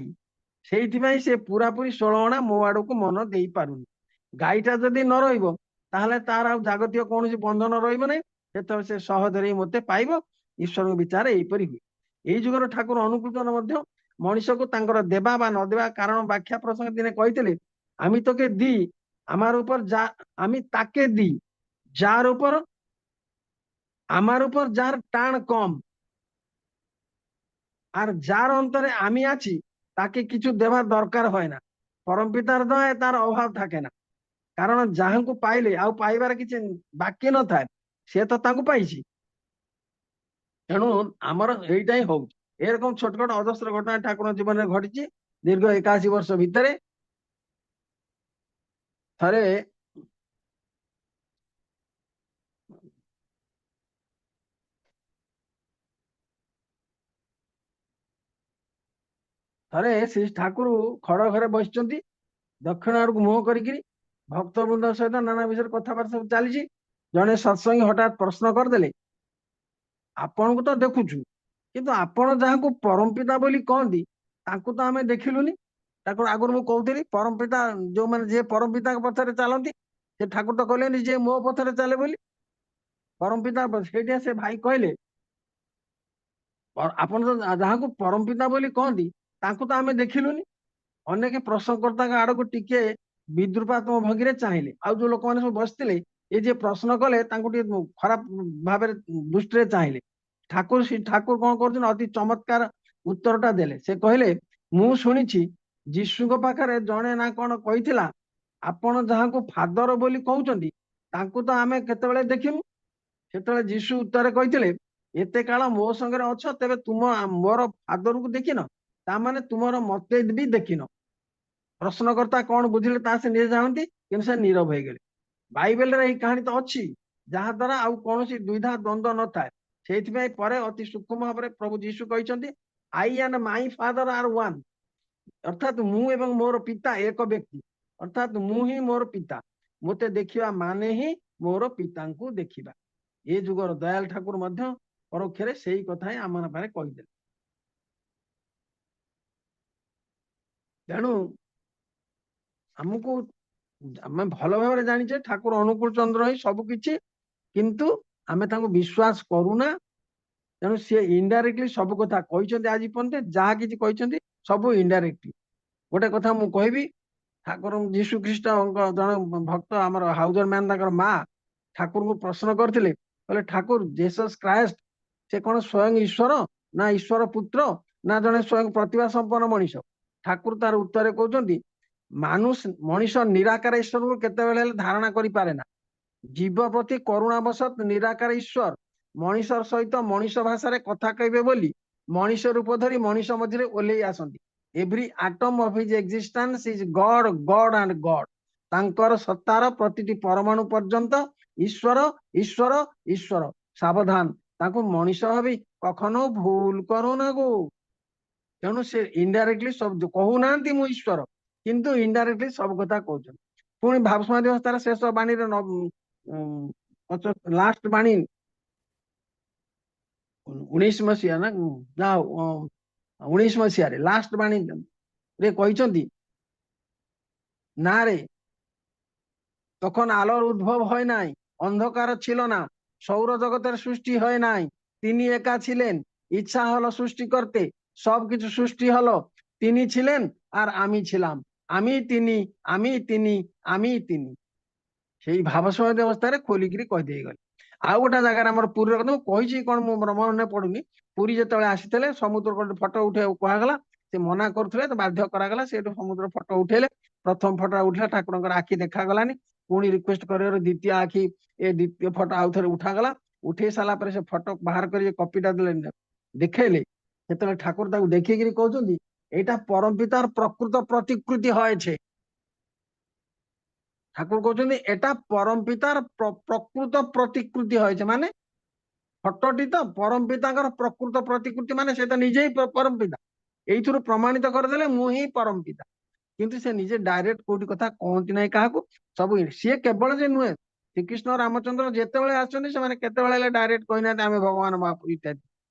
ସେଇଥିପାଇଁ ସେ ପୁରାପୁରି 16 ଅଣା ମୋ ଆଡକୁ ମନ ଦେଇ ପାରୁନି। ଗାଈଟା ଯଦି ନ ରହିବ ତାହେଲେ ତାର ଆଉ ଜାଗତୀୟ କୌଣସି ବନ୍ଧନ ରହିବ ନାହିଁ। ସେତେବେଳେ ସେ ସହଜରେ ହିଁ ମତେ ପାଇବ। ଈଶ୍ୱରଙ୍କ ବିଚାର ଏଇପରି ହୁଏ। ଏଇ ଯୁଗର ଠାକୁର ଅନୁକୂଳ ମଧ୍ୟ ମଣିଷକୁ ତାଙ୍କର ଦେବା ବା ନ ଦେବା କାରଣ ବ୍ୟାଖ୍ୟା ପ୍ରସଙ୍ଗ ଦିନେ କହିଥିଲେ, আমি তোকে দি আমার উপর যা আমি তাকে দি যার উপর আমার উপর যার টান কম, আর যার অন্তরে আমি আছি তাকে কিছু দেবার দরকার হয় না। পরম পিতার দয়ায় তার অভাব থাকে না। কারণ ଯାହାଙ୍କୁ ପାଇଲେ ଆଉ ପାଇବାର କିଛି ବାକି ନଥାଏ, ସେ ତ ତାଙ୍କୁ ପାଇଛି। ତେଣୁ ଆମର ଏଇଟା ହିଁ ହଉଛି। ଏରକମ ଛୋଟ ଛୋଟ ଅଜସ୍ର ଘଟଣା ଠାକୁର ଜୀବନରେ ଘଟିଛି। ଦୀର୍ଘ 81 ବର୍ଷ ଭିତରେ ଥରେ ଥରେ ଶ୍ରୀ ଠାକୁର ଖଡ ଘରେ ବସିଛନ୍ତି, ଦକ୍ଷିଣ ଆଡକୁ ମୁହଁ କରିକିରି ଭକ୍ତବୃନ୍ଦ ସହିତ ନାନା ବିଷୟରେ କଥାବାର୍ତ୍ତା ସବୁ ଚାଲିଛି। ଜଣେ ସତ୍ସଙ୍ଗୀ ହଠାତ୍ ପ୍ରଶ୍ନ କରିଦେଲେ, ଆପଣଙ୍କୁ ତ ଦେଖୁଛୁ, କିନ୍ତୁ ଆପଣ ଯାହାକୁ ପରମପିତା ବୋଲି କହନ୍ତି ତାଙ୍କୁ ତ ଆମେ ଦେଖିଲୁନି। ଠାକୁର ଆଗରୁ ମୁଁ କହୁଥିଲି ପରମପିତା ଯୋଉମାନେ ଯିଏ ପରମପିତାଙ୍କ ପଥରେ ଚାଲନ୍ତି, ସେ ଠାକୁର ତ କହିଲେନି ଯିଏ ମୋ ପଥରେ ଚାଲେ ବୋଲି। ପରମପିତା ସେଇଠି ସେ ଭାଇ କହିଲେ, ଆପଣ ତ ଯାହାକୁ ପରମପିତା ବୋଲି କହନ୍ତି ତାଙ୍କୁ ତ ଆମେ ଦେଖିଲୁନି। ଅନେକ ପ୍ରଶ୍ନକର୍ତ୍ତାଙ୍କ ଆଡକୁ ଟିକେ ବିଦ୍ରୁପାତ୍ମକ ଭଙ୍ଗୀରେ ଚାହିଁଲେ। ଆଉ ଯୋଉ ଲୋକମାନେ ସବୁ ବସିଥିଲେ ଏ ଯିଏ ପ୍ରଶ୍ନ କଲେ ତାଙ୍କୁ ଟିକେ ଖରାପ ଭାବରେ ଦୃଷ୍ଟିରେ ଚାହିଁଲେ। ଠାକୁର କଣ କରୁଛନ୍ତି, ଅତି ଚମତ୍କାର ଉତ୍ତରଟା ଦେଲେ। ସେ କହିଲେ, ମୁଁ ଶୁଣିଛି ଯୀଶୁଙ୍କ ପାଖରେ ଜଣେ ନା କଣ କହିଥିଲା, ଆପଣ ଯାହାକୁ ଫାଦର ବୋଲି କହୁଛନ୍ତି ତାଙ୍କୁ ତ ଆମେ କେତେବେଳେ ଦେଖିନୁ। ସେତେବେଳେ ଯୀଶୁ ଉତ୍ତରେ କହିଥିଲେ, ଏତେ କାଳ ମୋ ସଙ୍ଗରେ ଅଛ, ତେବେ ତୁମ ମୋର ଫାଦରକୁ ଦେଖିନ, ତାମାନେ ତୁମର ମତେ ବି ଦେଖିନ। ପ୍ରଶ୍ନକର୍ତ୍ତା କଣ ବୁଝିଲେ ତାହା ସେ ନିଜେ ଜାଣନ୍ତି, କିନ୍ତୁ ସେ ନୀରବ ହେଇଗଲେ। ବାଇବେଲରେ ଏହି କାହାଣୀ ତ ଅଛି, ଯାହା ଦ୍ୱାରା ଆଉ କୌଣସି ଦ୍ୱିଧା ଦ୍ୱନ୍ଦ୍ୱ ନଥାଏ। ସେଇଥିପାଇଁ ପରେ ଅତି ସୂକ୍ଷ୍ମ ଭାବରେ ପ୍ରଭୁ ଯୀଶୁ କହିଛନ୍ତି, I and my father R one. ଅର୍ଥାତ୍ ମୁଁ ଏବଂ ମୋର ପିତା ଏକ ବ୍ୟକ୍ତି। ଅର୍ଥାତ୍ ମୁଁ ହିଁ ମୋର ପିତା। ମୋତେ ଦେଖିବା ମାନେ ହିଁ ମୋର ପିତାଙ୍କୁ ଦେଖିବା। ଏ ଯୁଗର ଦୟାଳ ଠାକୁର ମଧ୍ୟ ପରୋକ୍ଷରେ ସେଇ କଥା ହିଁ ଆମ ପାଖରେ କହିଦେଲେ। ତେଣୁ ଆମକୁ ଆମେ ଭଲ ଭାବରେ ଜାଣିଛେ ଠାକୁର ଅନୁକୂଳ ଚନ୍ଦ୍ର ହିଁ ସବୁ କିଛି, କିନ୍ତୁ ଆମେ ତାଙ୍କୁ ବିଶ୍ୱାସ କରୁନା। ତେଣୁ ସିଏ ଇନଡାଇରେକ୍ଟଲି ସବୁ କଥା କହିଛନ୍ତି। ଆଜି ପର୍ଯ୍ୟନ୍ତ ଯାହା କିଛି କହିଛନ୍ତି ସବୁ ଇନଡାଇରେକ୍ଟଲି। ଗୋଟେ କଥା ମୁଁ କହିବି, ଠାକୁର ଯୀଶୁ ଖ୍ରୀଷ୍ଟଙ୍କ ଜଣେ ଭକ୍ତ ଆମର ହାଉଜର ମ୍ୟାନ ତାଙ୍କର ମା ठाकुर को प्रश्न करथिले कहले ठाकुर जीसस क्राइस्ट से कौन स्वयं ईश्वर ना ईश्वर पुत्र ना जने स्वयं प्रतिभा संपन्न मनीष ठाकुर तार उत्तर कहते मानुष मनीष निराकार ईश्वर को केतेबेले धारणा करि पारे ना जीव प्रति करुणावशत निराकार ईश्वर मनीषर सहित मनीष भाषा रे कथा कहबे बोली मनीष रूप धरी मनीष मध्य ओल्लै आसंती every atom of his existence is God God and God तांकर सत्तार प्रतिटी परमाणु पर्यंत ईश्वर ईश्वर ईश्वर सावधान ताको मनीष भावी कखनो भूल करो ना गो तेणु से इनडायरेक्टली सब कहू ना मु ईश्वर किंतु इनडायरेक्टली सब कथा कहते पुणी भाव समाधि अवस्थार शेष बाणी लास्ट बाणी 19 मसीहा ना ना 19 मसीहा लास्ट बाणी रे कहते ना रे तखन आलोर उद्भव হয় নাই अंधकार ছিল না সৌর জগতের সৃষ্টি হয় নাই তিনি একা ছিলেন ইচ্ছা হলো সৃষ্টি করতে সবকিছু সৃষ্টি হলো তিনি ছিলেন আর আমি ছিলাম আমি তিনি আমি তিনি আমি তিনি সেই ভাবসমাধି অবস্থাରେ ଖୋଲିକିରି କହିଦେଇ ଗଲେ ଆଉ ଗୋଟେ ଜାଗାରେ ଆମର ପୁରୀର କଥା ମୁଁ କହିଛି କଣ ମୁଁ ମନେ ପଡୁନି ପୁରୀ ଯେତେବେଳେ ଆସିଥିଲେ ସମୁଦ୍ର ଫଟୋ ଉଠେଇବାକୁ କୁହାଗଲା ସେ ମନା କରୁଥିଲେ ତ ବାଧ୍ୟ କରାଗଲା ସେଠୁ ସମୁଦ୍ର ଫଟୋ ଉଠେଇଲେ ପ୍ରଥମ ଫଟୋ ଉଠିଲା ଠାକୁରଙ୍କର ଆଖି ଦେଖାଗଲାନି ପୁଣି ରିକ୍ୱେଷ୍ଟ କରିବାରୁ ଦ୍ୱିତୀୟ ଆଖି ଏ ଦ୍ୱିତୀୟ ଫଟୋ ଆଉ ଥରେ ଉଠାଗଲା ଉଠେଇ ସାରିଲା ପରେ ସେ ଫଟୋ ବାହାର କରି କପିଟା ଦେଲେ ଦେଖେଇଲେ ସେତେବେଳେ ଠାକୁର ତାକୁ ଦେଖିକିରି କହୁଛନ୍ତି ଏଇଟା ପରମ ପିତାର ପ୍ରକୃତ ପ୍ରତିକୃତି হয়েছে ঠাকুর কହୁଛନ୍ତି এটা পরম পিতার প্রকৃত প্রতিকৃতি হয়েছে মানে ফটোটি তো পরম পিতাଙ୍କର প্রকৃত প্রতিকৃতি মানে সেটা নিজেই পরম পিতা এইথুରୁ ପ୍ରମାଣିତ କରିଦେଲେ ମୁଁ ହିଁ ପରମ ପିତା କିନ୍ତୁ ସେ ନିଜେ ଡାଇରେକ୍ଟ କୋଉଠି କଥା କହନ୍ତି ନାହିଁ କାହାକୁ ସବୁ ସିଏ କେବଳ ଯେ ନୁହେଁ ଶ୍ରୀକୃଷ୍ଣ ରାମଚନ୍ଦ୍ର ଯେତେବେଳେ ଆସିଛନ୍ତି ସେମାନେ କେତେବେଳେ ହେଲେ ଡାଇରେକ୍ଟ କହିନାହାନ୍ତି ଆମେ ଭଗବାନ ମହାପୁରୁ ଇତ୍ୟାଦି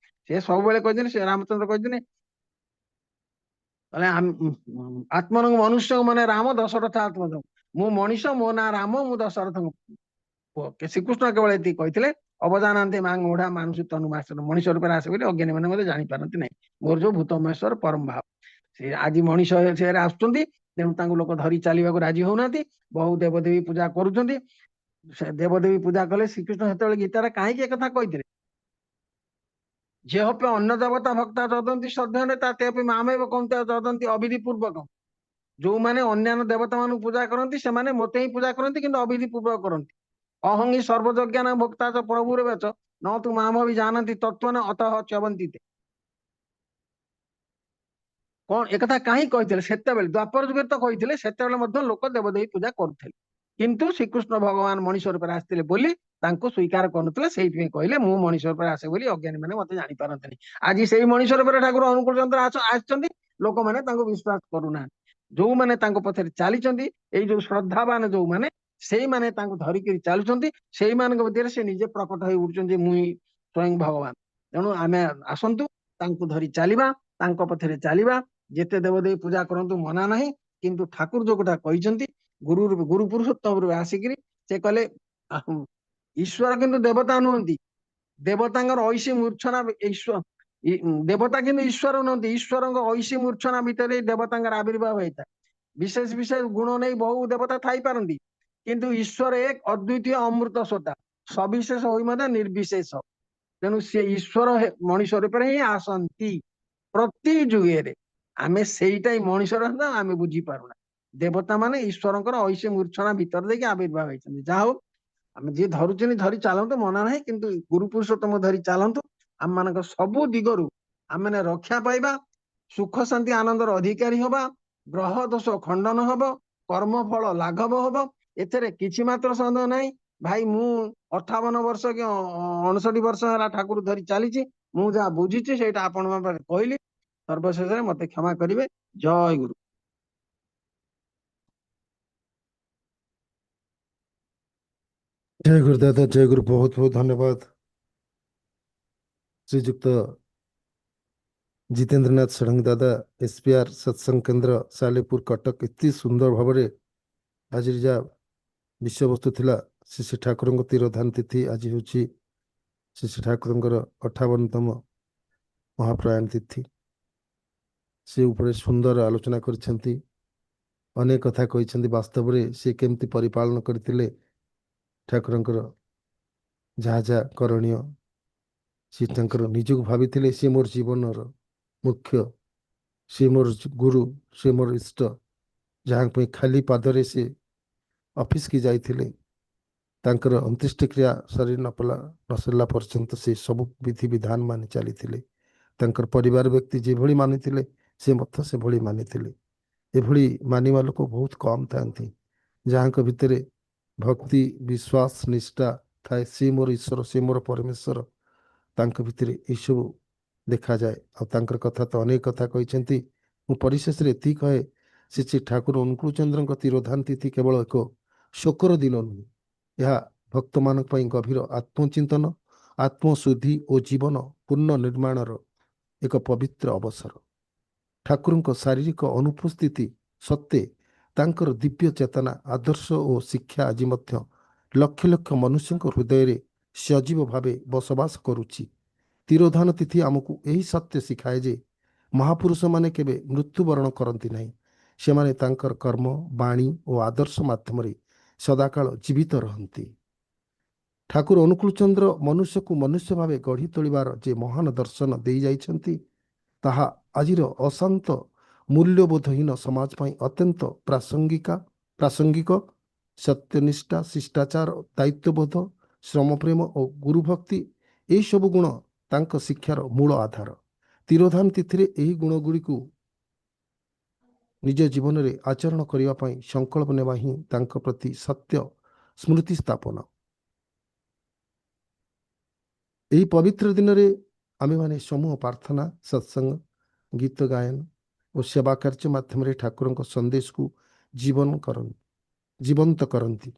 ସେ ସବୁବେଳେ କହିଛନ୍ତି ସେ ରାମଚନ୍ଦ୍ର କହିଛନ୍ତି ଆତ୍ମନଙ୍ଗ ମନୁଷ୍ୟ ମାନେ ରାମ ଦଶରଥ ଆତ୍ମଜ ମୁଁ ମଣିଷ ମୋ ନାଁ ରାମ ମୁଁ ଦଶରଥଙ୍କ ଶ୍ରୀକୃଷ୍ଣ କେବଳ ଏତିକି କହିଥିଲେ ଅବଜାନାନ୍ତେ ମାଙ୍ଗ ମୁଢା ମାନୁଷ ତନୁ ମାଷ୍ଟର ମଣିଷ ରୂପରେ ଆସେ ବୋଲି ଅଜ୍ଞାନୀ ମାନେ ମଧ୍ୟ ଜାଣିପାରନ୍ତି ନାହିଁ ମୋର ଯୋଉ ଭୂତ ମହେଶ୍ୱର ପରମ ଭାବ ସେ ଆଜି ମଣିଷ ସେରେ ଆସୁଛନ୍ତି ତେଣୁ ତାଙ୍କୁ ଲୋକ ଧରି ଚାଲିବାକୁ ରାଜି ହଉନାହାନ୍ତି ବହୁ ଦେବଦେବୀ ପୂଜା କରୁଛନ୍ତି ସେ ଦେବଦେବୀ ପୂଜା କଲେ ଶ୍ରୀକୃଷ୍ଣ ସେତେବେଳେ ଗୀତାରେ କାହିଁକି ଏକଥା କହିଥିଲେ ଯେହପେ ଅନ୍ୟ ଦେବତା ଭକ୍ତା ଯଦନ୍ତି ଶ୍ରଦ୍ଧାରେ ତା ତେପେ ମାମେବ କୌନ୍ତେ ଯଦନ୍ତି ଅବିଧି ପୂର୍ବକ ଯୋଉମାନେ ଅନ୍ୟାନ୍ୟ ଦେବତା ମାନଙ୍କୁ ପୂଜା କରନ୍ତି ସେମାନେ ମୋତେ ହିଁ ପୂଜା କରନ୍ତି କିନ୍ତୁ ଅବିଧି ପୂର୍ବକ କରନ୍ତି ଅହଙ୍ଗି ସର୍ବଯଜ୍ଞାନ ଭକ୍ତା ଚ ପ୍ରଭୁରେ ବେଚ ନ ତୁ ମାମ ବି ଜାଣନ୍ତି ତତ୍ତ୍ୱନ ଅତଃ ଚ୍ୟବନ୍ତି କଣ ଏକଥା କାହିଁ କହିଥିଲେ ସେତେବେଳେ ଦ୍ୱାପର ଯୁଗରେ ତ କହିଥିଲେ ସେତେବେଳେ ମଧ୍ୟ ଲୋକ ଦେବଦେବୀ ପୂଜା କରୁଥିଲେ କିନ୍ତୁ ଶ୍ରୀକୃଷ୍ଣ ଭଗବାନ ମଣିଷ ରୂପରେ ଆସିଥିଲେ ବୋଲି ତାଙ୍କୁ ସ୍ୱୀକାର କରୁନଥିଲେ ସେଇଥିପାଇଁ କହିଲେ ମୁଁ ମଣିଷ ରୂପରେ ଆସେ ବୋଲି ଅଜ୍ଞାନୀ ମାନେ ମତେ ଜାଣିପାରନ୍ତିନି ଆଜି ସେଇ ମଣିଷ ରୂପରେ ଠାକୁର ଅନୁକୂଳ ଚନ୍ଦ୍ର ଆସିଛନ୍ତି ଲୋକମାନେ ତାଙ୍କୁ ବିଶ୍ୱାସ କରୁନାହାନ୍ତି ଯୋଉମାନେ ତାଙ୍କ ପଛରେ ଚାଲିଛନ୍ତି ଏଇ ଯୋଉ ଶ୍ରଦ୍ଧାବାନ ଯୋଉମାନେ ସେଇମାନେ ତାଙ୍କୁ ଧରିକିରି ଚାଲୁଛନ୍ତି ସେଇମାନଙ୍କ ମଧ୍ୟରେ ସେ ନିଜେ ପ୍ରକଟ ହୋଇ ଉଠୁଛନ୍ତି ମୁଁ ସ୍ୱୟଂ ଭଗବାନ ତେଣୁ ଆମେ ଆସନ୍ତୁ ତାଙ୍କୁ ଧରି ଚାଲିବା ତାଙ୍କ ପଛରେ ଚାଲିବା ଯେତେ ଦେବଦେବୀ ପୂଜା କରନ୍ତୁ ମନା ନାହିଁ କିନ୍ତୁ ଠାକୁର ଯୋଉ କଥା କହିଛନ୍ତି ଗୁରୁ ପୁରୁଷୋତ୍ତମ ରୂପେ ଆସିକିରି ସେ କହିଲେ ଈଶ୍ୱର କିନ୍ତୁ ଦେବତା ନୁହନ୍ତି ଦେବତାଙ୍କର ଐଶୀ ମୂର୍ଚ୍ଛନା ଈଶ୍ୱର ଦେବତା କିନ୍ତୁ ଈଶ୍ୱର ନୁହନ୍ତି ଈଶ୍ୱରଙ୍କ ଐଶୀ ମୂର୍ଚ୍ଛନା ଭିତରେ ଦେବତାଙ୍କର ଆବିର୍ଭାବ ହେଇଥାଏ ବିଶେଷ ବିଶେଷ ଗୁଣ ନେଇ ବହୁ ଦେବତା ଥାଇପାରନ୍ତି କିନ୍ତୁ ଈଶ୍ୱର ଏକ ଅଦ୍ୱିତୀୟ ଅମୃତ ସତ୍ତା ସବିଶେଷ ହୋଇ ମଧ୍ୟ ନିର୍ବିଶେଷ ତେଣୁ ସେ ଈଶ୍ୱର ମଣିଷ ରୂପରେ ହିଁ ଆସନ୍ତି ପ୍ରତି ଯୁଗରେ ଆମେ ସେଇଟା ମଣିଷର ଆମେ ବୁଝିପାରୁନା ଦେବତା ମାନେ ଈଶ୍ୱରଙ୍କର ଐଶୀ ମୂର୍ଚ୍ଛନା ଭିତରେ ଦେଇକି ଆବିର୍ଭାବ ହେଇଛନ୍ତି ଯାହା ହଉ ଆମେ ଯିଏ ଧରୁଛନ୍ତି ଧରି ଚାଲନ୍ତୁ ମନା ନାହିଁ କିନ୍ତୁ ଗୁରୁ ପୁରୁଷୋତ୍ତମ ଧରି ଚାଲନ୍ତୁ ଆମମାନଙ୍କ ସବୁ ଦିଗରୁ ଆମେ ରକ୍ଷା ପାଇବା ସୁଖ ଶାନ୍ତି ଆନନ୍ଦର ଅଧିକାରୀ ହବା ଗ୍ରହ ଦୋଷ ଖଣ୍ଡନ ହବ କର୍ମ ଫଳ ଲାଘବ ହବ ଏଥିରେ କିଛି ମାତ୍ର ସନ୍ଦେହ ନାହିଁ ଭାଇ ମୁଁ 58 ବର୍ଷ କି 59 ବର୍ଷ ହେଲା ଠାକୁର ଧରି ଚାଲିଛି ମୁଁ ଯାହା ବୁଝିଛି ସେଇଟା ଆପଣଙ୍କ ପାଖରେ କହିଲି ସର୍ବଶେଷରେ ମତେ କ୍ଷମା କରିବେ ଜୟ ଗୁରୁ जय गुरुदादा जय गुरु बहुत बहुत धन्यवाद श्रीजुक्त जितेंद्रनाथ षडंग दादा एसपीआर सत्संग केंद्र सालेपुर कटक इतनी सुंदर भाव आज जहाँ विषय वस्तु थिला श्री श्री ठाकुर तिरोधान तिथि आज हूँ श्री श्री ठाकुर 58तम महाप्रयाण तिथि से उपरे सुंदर आलोचना करिसेंती अनेक कथा कहिसेंती वास्तव में से केमती परिपालन करथिले ठाकुरंकर ଯାହା ଯାହା କରଣୀୟ ସେ ତାଙ୍କର ନିଜକୁ ଭାବିଥିଲେ ସେ ମୋର ଜୀବନର ମୁଖ୍ୟ, ସେ ମୋର ଗୁରୁ, ସେ ମୋର ଇଷ୍ଟ, ଯାହା ପାଇଁ ଖାଲି ପାଦରେ ସେ ଅଫିସକି ଯାଇଥିଲେ। ତାଙ୍କର ଅନ୍ତ୍ୟେଷ୍ଟିକ୍ରିୟା ଶରୀର ନ ସରିଲା ପର୍ଯ୍ୟନ୍ତ ସେ ସବୁ ବିଧି ବିଧାନ ମାନି ଚାଲିଥିଲେ। ତାଙ୍କର ପରିବାର ବ୍ୟକ୍ତି ଯେଭଳି ମାନିଥିଲେ ସେ ମଧ୍ୟ ସେଭଳି ମାନିଥିଲେ। ଏଭଳି ମାନିବା ଲୋକ ବହୁତ କମ୍ ଥାନ୍ତି, ଯାହାଙ୍କ ଭିତରେ ଭକ୍ତି, ବିଶ୍ୱାସ, ନିଷ୍ଠା ଥାଏ। ସେ ମୋର ଈଶ୍ୱର, ସେ ମୋର ପରମେଶ୍ୱର, ତାଙ୍କ ଭିତରେ ଏସବୁ ଦେଖାଯାଏ। ଆଉ ତାଙ୍କର କଥା ତ ଅନେକ କଥା କହିଛନ୍ତି। ମୁଁ ପରିଶେଷରେ ଏତିକି କହେ, ଶ୍ରୀ ଠାକୁର ଅନୁକୂଳ ଚନ୍ଦ୍ରଙ୍କ ତିରୋଧାନ ତିଥି କେବଳ ଏକ ଶୋକର ଦିନ ନୁହେଁ, ଏହା ଭକ୍ତମାନଙ୍କ ପାଇଁ ଗଭୀର ଆତ୍ମଚିନ୍ତନ, ଆତ୍ମଶୁଦ୍ଧି ଓ ଜୀବନ ପୁନଃନିର୍ମାଣର ଏକ ପବିତ୍ର ଅବସର। ଠାକୁରଙ୍କ ଶାରୀରିକ ଅନୁପସ୍ଥିତି ସତ୍ତ୍ୱେ ତାଙ୍କର ଦିବ୍ୟ ଚେତନା, ଆଦର୍ଶ ଓ ଶିକ୍ଷା ଆଜି ମଧ୍ୟ ଲକ୍ଷ ଲକ୍ଷ ମନୁଷ୍ୟଙ୍କ ହୃଦୟରେ ସଜୀବ ଭାବେ ବସବାସ କରୁଛି। ତିରୋଧାନ ତିଥି ଆମକୁ ଏହି ସତ୍ୟ ଶିଖାଏ ଯେ ମହାପୁରୁଷମାନେ କେବେ ମୃତ୍ୟୁବରଣ କରନ୍ତି ନାହିଁ। ସେମାନେ ତାଙ୍କର କର୍ମ, ବାଣୀ ଓ ଆଦର୍ଶ ମାଧ୍ୟମରେ ସଦାକାଳ ଜୀବିତ ରହନ୍ତି। ଠାକୁର ଅନୁକୂଳ ଚନ୍ଦ୍ର ମନୁଷ୍ୟକୁ ମନୁଷ୍ୟ ଭାବେ ଗଢ଼ି ତୋଳିବାର ଯେ ମହାନ ଦର୍ଶନ ଦେଇ ଯାଇଛନ୍ତି, ତାହା ଆଜିର ଅଶାନ୍ତ, ମୂଲ୍ୟବୋଧହୀନ ସମାଜ ପାଇଁ ଅତ୍ୟନ୍ତ ପ୍ରାସଙ୍ଗିକ। ସତ୍ୟନିଷ୍ଠା, ଶିଷ୍ଟାଚାର, ଦାୟିତ୍ୱବୋଧ, ଶ୍ରମପ୍ରେମ ଓ ଗୁରୁଭକ୍ତି, ଏହିସବୁ ଗୁଣ ତାଙ୍କ ଶିକ୍ଷାର ମୂଳ ଆଧାର। ତିରୋଧାନ ତିଥିରେ ଏହି ଗୁଣଗୁଡ଼ିକୁ ନିଜ ଜୀବନରେ ଆଚରଣ କରିବା ପାଇଁ ସଂକଳ୍ପ ନେବା ହିଁ ତାଙ୍କ ପ୍ରତି ସତ୍ୟ ସ୍ମୃତି ସ୍ଥାପନ। ଏହି ପବିତ୍ର ଦିନରେ ଆମେମାନେ ସମୂହ ପ୍ରାର୍ଥନା, ସତ୍ସଙ୍ଗ, ଗୀତ ଗାୟନ ଓ ସେବା କାର୍ଯ୍ୟ ମାଧ୍ୟମରେ ଠାକୁରଙ୍କ ସନ୍ଦେଶକୁ ଜୀବନ୍ତ କରନ୍ତି।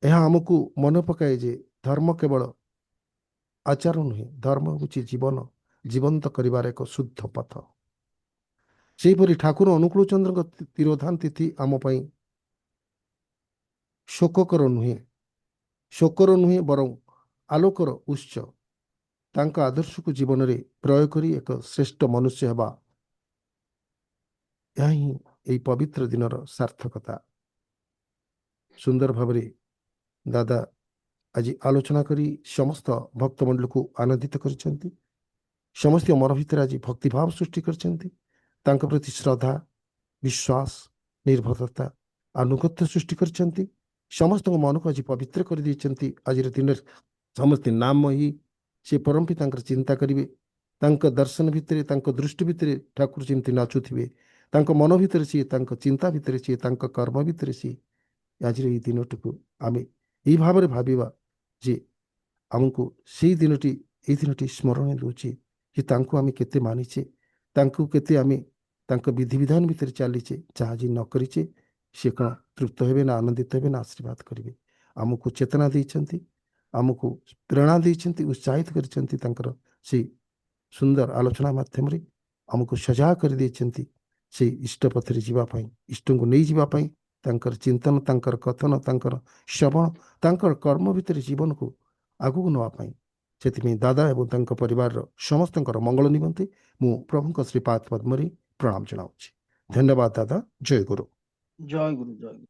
ଏହା ଆମକୁ ମନେ ପକାଏ ଯେ ଧର୍ମ କେବଳ ଆଚାର ନୁହେଁ, ଧର୍ମ ହେଉଛି ଜୀବନ ଜୀବନ୍ତ କରିବାର ଏକ ଶୁଦ୍ଧ ପଥ। ସେହିପରି ଠାକୁର ଅନୁକୂଳ ଚନ୍ଦ୍ରଙ୍କ ତିରୋଧାନ ତିଥି ଆମ ପାଇଁ ଶୋକର ନୁହେଁ ବରଂ ଆଲୋକର ଉତ୍ସ। ତାଙ୍କ ଆଦର୍ଶକୁ ଜୀବନରେ ପ୍ରୟୋଗ କରି ଏକ ଶ୍ରେଷ୍ଠ ମନୁଷ୍ୟ ହେବା, ଏହା ହିଁ ଏହି ପବିତ୍ର ଦିନର ସାର୍ଥକତା। ସୁନ୍ଦର ଭାବରେ ଦାଦା ଆଜି ଆଲୋଚନା କରି ସମସ୍ତ ଭକ୍ତମଣ୍ଡଳୀକୁ ଆନନ୍ଦିତ କରିଛନ୍ତି। ସମସ୍ତ ମନ ଭିତରେ ଆଜି ଭକ୍ତିଭାବ ସୃଷ୍ଟି କରିଛନ୍ତି। ତାଙ୍କ ପ୍ରତି ଶ୍ରଦ୍ଧା, ବିଶ୍ୱାସ, ନିର୍ଭରତା, ଆନୁଗତ୍ୟ ସୃଷ୍ଟି କରିଛନ୍ତି। ସମସ୍ତଙ୍କ ମନକୁ ଆଜି ପବିତ୍ର କରିଦେଇଛନ୍ତି। ଆଜିର ଦିନରେ ସମସ୍ତେ ନାମ ହିଁ ସେ ପରମ ପିତାଙ୍କର ଚିନ୍ତା କରିବେ। ତାଙ୍କ ଦର୍ଶନ ଭିତରେ, ତାଙ୍କ ଦୃଷ୍ଟି ଭିତରେ ଠାକୁର ଯେମିତି ନାଚୁଥିବେ, ତାଙ୍କ ମନ ଭିତରେ ସିଏ, ତାଙ୍କ ଚିନ୍ତା ଭିତରେ ସିଏ, ତାଙ୍କ କର୍ମ ଭିତରେ ସିଏ। ଆଜିର ଏହି ଦିନଟିକୁ ଆମେ ଏହି ଭାବରେ ଭାବିବା ଯେ ଆମକୁ ଏଇ ଦିନଟି ସ୍ମରଣ ଦେଉଛି ଯେ ତାଙ୍କୁ ଆମେ କେତେ ମାନିଛେ, ତାଙ୍କୁ କେତେ ଆମେ ତାଙ୍କ ବିଧିବିଧାନ ଭିତରେ ଚାଲିଛେ। ଯାହା ଆଜି ନ କରିଛେ ସେ କ'ଣ ତୃପ୍ତ ହେବେ, ନା ଆନନ୍ଦିତ ହେବେ, ନା ଆଶୀର୍ବାଦ କରିବେ। ଆମକୁ ଚେତନା ଦେଇଛନ୍ତି, ଆମକୁ ପ୍ରେରଣା ଦେଇଛନ୍ତି, ଉତ୍ସାହିତ କରିଛନ୍ତି। ତାଙ୍କର ସେଇ ସୁନ୍ଦର ଆଲୋଚନା ମାଧ୍ୟମରେ ଆମକୁ ସଜାଗ କରିଦେଇଛନ୍ତି ସେଇ ଇଷ୍ଟ ପଥରେ ଯିବା ପାଇଁ, ଇଷ୍ଟଙ୍କୁ ନେଇଯିବା ପାଇଁ। ତାଙ୍କର ଚିନ୍ତନ, ତାଙ୍କର କଥନ, ତାଙ୍କର ଶ୍ରବଣ, ତାଙ୍କର କର୍ମ ଭିତରେ ଜୀବନକୁ ଆଗକୁ ନେବା ପାଇଁ। ସେଥିପାଇଁ ଦାଦା ଏବଂ ତାଙ୍କ ପରିବାରର ସମସ୍ତଙ୍କର ମଙ୍ଗଳ ନିମନ୍ତେ ମୁଁ ପ୍ରଭୁଙ୍କ ଶ୍ରୀପାଦ ପଦ୍ମରେ ପ୍ରଣାମ ଜଣାଉଛି। ଧନ୍ୟବାଦ ଦାଦା। ଜୟ ଗୁରୁ। ଜୟ ଗୁରୁ, ଜୟ ଗୁରୁ।